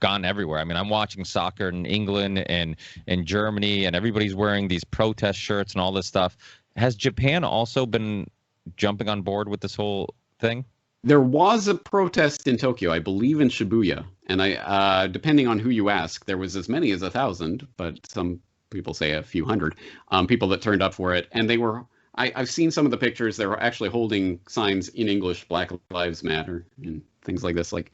gone everywhere. I mean, I'm watching soccer in England and in Germany, and everybody's wearing these protest shirts and all this stuff. Has Japan also been jumping on board with this whole thing? There was a protest in Tokyo, I believe in Shibuya, and depending on who you ask, there was as many as 1,000, but some people say a few hundred people that turned up for it, and they were. I've seen some of the pictures. They were actually holding signs in English, Black Lives Matter, and things like this. Like,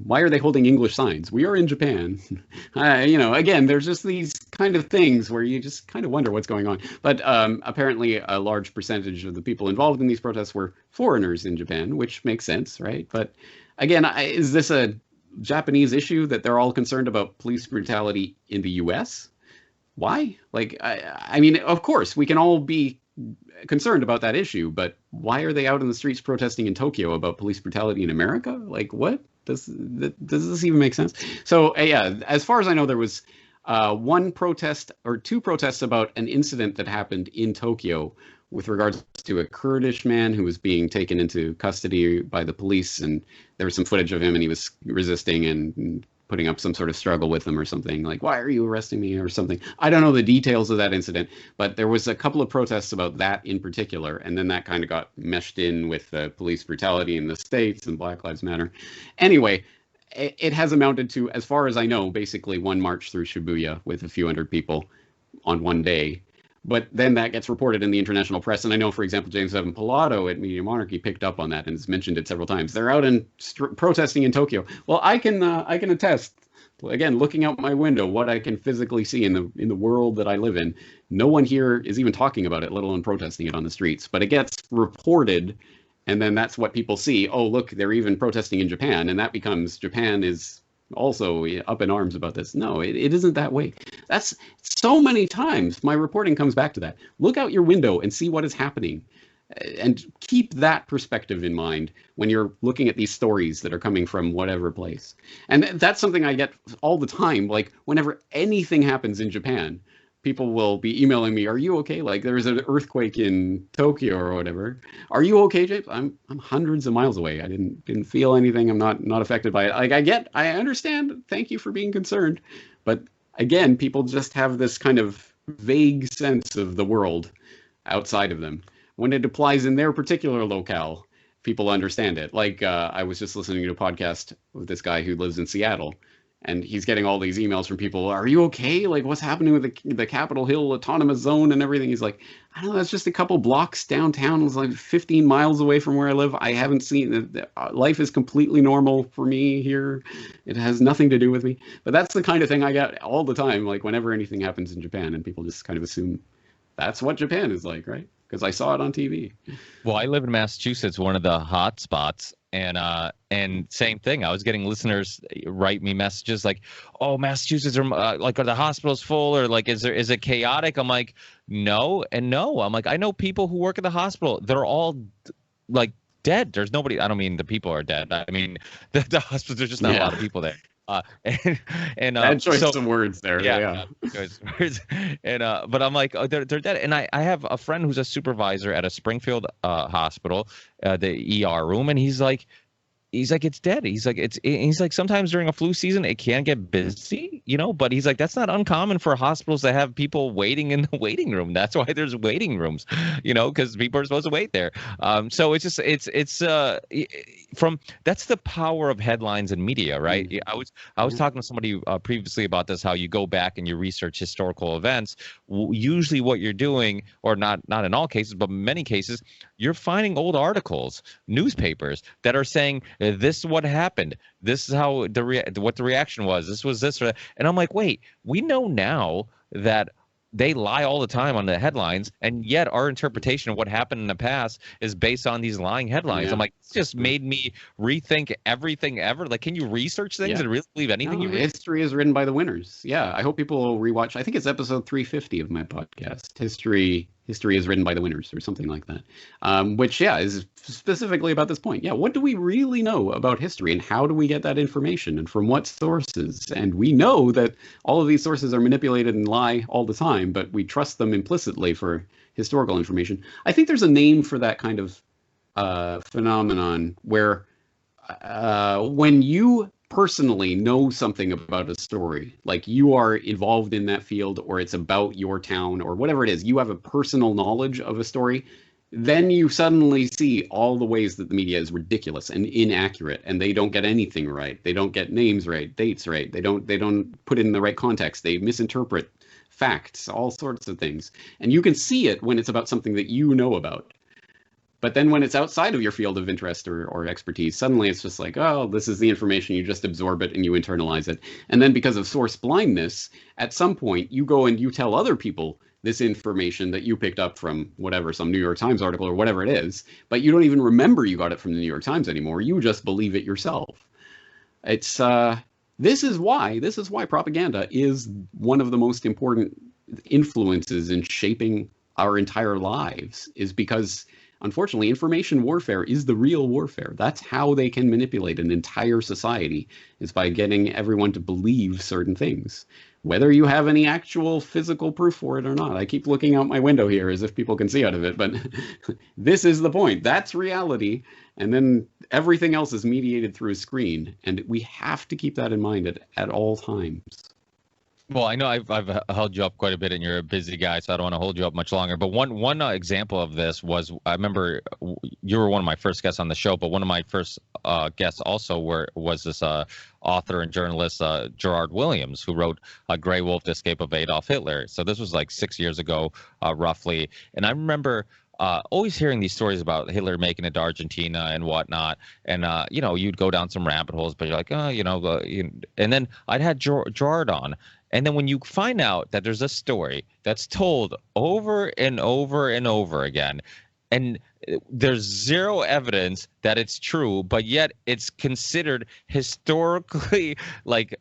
why are they holding English signs? We are in Japan. Again, there's just these kind of things where you just kind of wonder what's going on. But apparently a large percentage of the people involved in these protests were foreigners in Japan, which makes sense, right? But again, is this a Japanese issue that they're all concerned about police brutality in the US? Why? Like, I mean, of course, we can all be concerned about that issue, but why are they out in the streets protesting in Tokyo about police brutality in America? Like, what? Does this even make sense? So, yeah, as far as I know, there was one protest or two protests about an incident that happened in Tokyo with regards to a Kurdish man who was being taken into custody by the police, and there was some footage of him, and he was resisting and putting up some sort of struggle with them or something, like, why are you arresting me or something. I don't know the details of that incident, but there was a couple of protests about that in particular, and then that kind of got meshed in with police brutality in the States and Black Lives Matter. Anyway, it has amounted to, as far as I know, basically one march through Shibuya with a few hundred people on one day. But then that gets reported in the international press, and I know, for example, James Evan Pilato at Media Monarchy picked up on that and has mentioned it several times. They're out and protesting in Tokyo. Well, I can attest, again, looking out my window, what I can physically see in the world that I live in. No one here is even talking about it, let alone protesting it on the streets. But it gets reported, and then that's what people see. Oh, look, they're even protesting in Japan, and that becomes Japan is also up in arms about this. No, it isn't that way. That's so many times my reporting comes back to that. Look out your window and see what is happening, and keep that perspective in mind when you're looking at these stories that are coming from whatever place. And that's something I get all the time. Like, whenever anything happens in Japan, people will be emailing me, are you okay? Like, there was an earthquake in Tokyo or whatever. Are you okay, James? I'm hundreds of miles away. I didn't feel anything. I'm not affected by it. Like, I understand. Thank you for being concerned. But again, people just have this kind of vague sense of the world outside of them. When it applies in their particular locale, people understand it. Like, I was just listening to a podcast with this guy who lives in Seattle, and he's getting all these emails from people. Are you okay? Like, what's happening with the Capitol Hill Autonomous Zone and everything? He's like, I don't know. It's just a couple blocks downtown. It's like 15 miles away from where I live. I haven't seen it. Life is completely normal for me here. It has nothing to do with me. But that's the kind of thing I get all the time. Like, whenever anything happens in Japan, and people just kind of assume that's what Japan is like, right? Because I saw it on TV. Well, I live in Massachusetts, one of the hot spots. And same thing. I was getting listeners write me messages like, "Oh, Massachusetts are are the hospitals full, or like is it chaotic?" I'm like, no and no. I'm like, I know people who work at the hospital. They're all like dead. There's nobody. I don't mean the people are dead. I mean the hospitals. There's just not a lot of people there. Bad choice of words there. Yeah. And but I'm like, oh, they're dead. And I have a friend who's a supervisor at a Springfield hospital, the ER room, and he's like, it's dead. He's like sometimes during a flu season it can get busy, but he's like, that's not uncommon for hospitals to have people waiting in the waiting room. That's why there's waiting rooms, because people are supposed to wait there. So it's just that's the power of headlines and media, right? Mm-hmm. I was talking to somebody previously about this, how you go back and you research historical events. Usually what you're doing, or not in all cases, but in many cases, you're finding old articles, newspapers that are saying, this is what happened. This is how what the reaction was. This was this or that. And I'm like, wait, we know now that they lie all the time on the headlines, and yet our interpretation of what happened in the past is based on these lying headlines. Yeah. I'm like, it's just made me rethink everything ever. Like, can you research things and really believe anything you read? History is written by the winners. Yeah, I hope people will rewatch. I think it's episode 350 of my podcast. History is written by the winners, or something like that. Which is specifically about this point. Yeah, what do we really know about history, and how do we get that information, and from what sources? And we know that all of these sources are manipulated and lie all the time, but we trust them implicitly for historical information. I think there's a name for that kind of phenomenon where when you personally know something about a story, like you are involved in that field or it's about your town or whatever it is, you have a personal knowledge of a story, then you suddenly see all the ways that the media is ridiculous and inaccurate and they don't get anything right. They don't get names right, dates right. They don't put it in the right context. They misinterpret facts, all sorts of things. And you can see it when it's about something that you know about. But then when it's outside of your field of interest or expertise, suddenly it's just like, oh, this is the information, you just absorb it and you internalize it. And then because of source blindness, at some point you go and you tell other people this information that you picked up from whatever, some New York Times article or whatever it is, but you don't even remember you got it from the New York Times anymore. You just believe it yourself. It's this is why propaganda is one of the most important influences in shaping our entire lives, is because unfortunately, information warfare is the real warfare. That's how they can manipulate an entire society, is by getting everyone to believe certain things, whether you have any actual physical proof for it or not. I keep looking out my window here as if people can see out of it, but this is the point. That's reality. And then everything else is mediated through a screen. And we have to keep that in mind at all times. Well, I know I've held you up quite a bit, and you're a busy guy, so I don't want to hold you up much longer. But one example of this was, I remember you were one of my first guests on the show, but one of my first guests also was this author and journalist Gerard Williams, who wrote Grey Wolf: The Escape of Adolf Hitler. So this was like 6 years ago, roughly. And I remember always hearing these stories about Hitler making it to Argentina and whatnot. And, you'd go down some rabbit holes, but you're like, and then I'd had Gerard on. And then when you find out that there's a story that's told over and over and over again, and there's zero evidence that it's true, but yet it's considered historically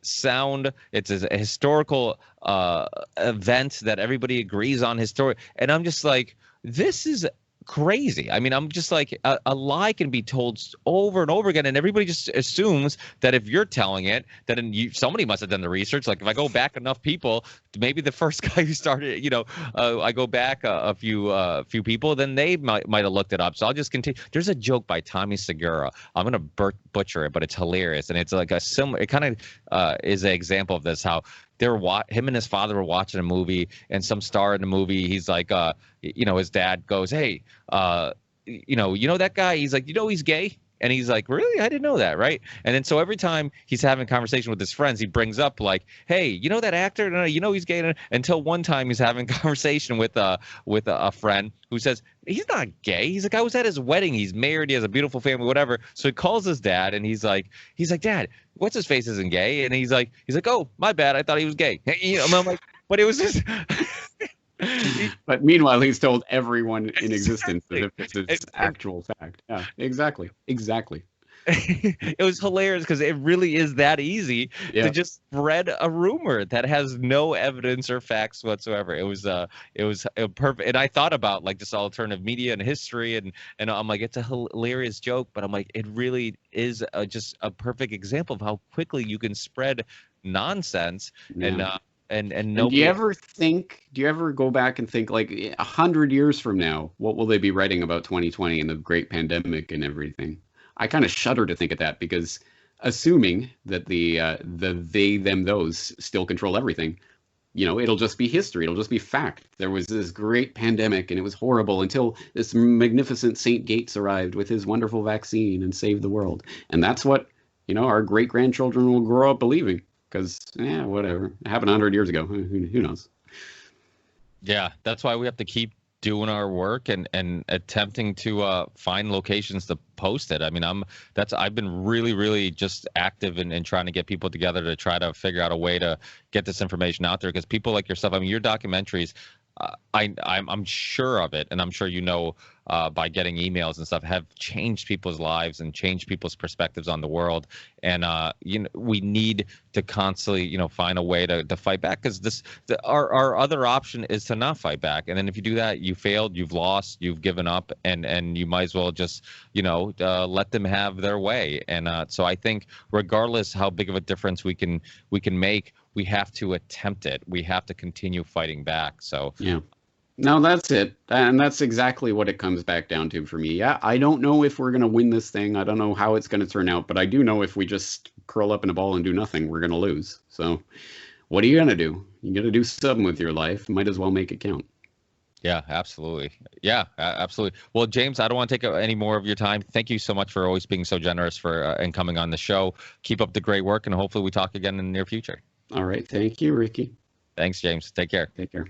sound. It's a historical event that everybody agrees on and I'm just like, this is crazy. I mean, I'm just like, a lie can be told over and over again, and everybody just assumes that if you're telling it, that somebody must have done the research. Like if I go back enough people, maybe the first guy who started, I go back a few people, then they might have looked it up. So I'll just continue. There's a joke by Tommy Segura. I'm gonna butcher it, but it's hilarious, and it's like a similar. It kind of is an example of this. How him and his father were watching a movie, and some star in the movie, he's like, his dad goes, hey, that guy, he's like, he's gay. And he's like, really? I didn't know that, right? And then so every time he's having a conversation with his friends, he brings up like, hey, that actor? No, he's gay. Until one time he's having a conversation with a friend who says, he's not gay. He's like, I was at his wedding. He's married. He has a beautiful family, whatever. So he calls his dad and he's like, Dad, what's his face isn't gay? And he's like, oh, my bad. I thought he was gay. I'm like, but it was just. But meanwhile, he's told everyone in existence that it's actual fact. Yeah, exactly. It was hilarious because it really is that easy to just spread a rumor that has no evidence or facts whatsoever. It was perfect. And I thought about like this alternative media and history, and I'm like, it's a hilarious joke, but I'm like, it really is just a perfect example of how quickly you can spread nonsense. Yeah. And do you ever go back and think like 100 years from now, what will they be writing about 2020 and the great pandemic and everything? I kind of shudder to think of that, because assuming that the they, them, those still control everything, it'll just be history. It'll just be fact. There was this great pandemic and it was horrible until this magnificent Saint Gates arrived with his wonderful vaccine and saved the world. And that's what, our great grandchildren will grow up believing. Because, whatever. It happened 100 years ago. Who knows? Yeah, that's why we have to keep doing our work and attempting to find locations to post it. I mean, I've been really, really just active in trying to get people together to try to figure out a way to get this information out there. Because people like yourself, I mean, your documentaries, I'm sure of it, and I'm sure by getting emails and stuff, have changed people's lives and changed people's perspectives on the world. And we need to constantly find a way to fight back, because our other option is to not fight back. And then if you do that, you failed, you've lost, you've given up, and you might as well just let them have their way. And so I think regardless how big of a difference we can make, we have to attempt it. We have to continue fighting back. So yeah. No, that's it. And that's exactly what it comes back down to for me. Yeah, I don't know if we're going to win this thing. I don't know how it's going to turn out, but I do know if we just curl up in a ball and do nothing, we're going to lose. So, what are you going to do? You got to do something with your life. Might as well make it count. Yeah, absolutely. Yeah, absolutely. Well, James, I don't want to take any more of your time. Thank you so much for always being so generous for and coming on the show. Keep up the great work, and hopefully we talk again in the near future. All right. Thank you, Ricky. Thanks, James. Take care. Take care.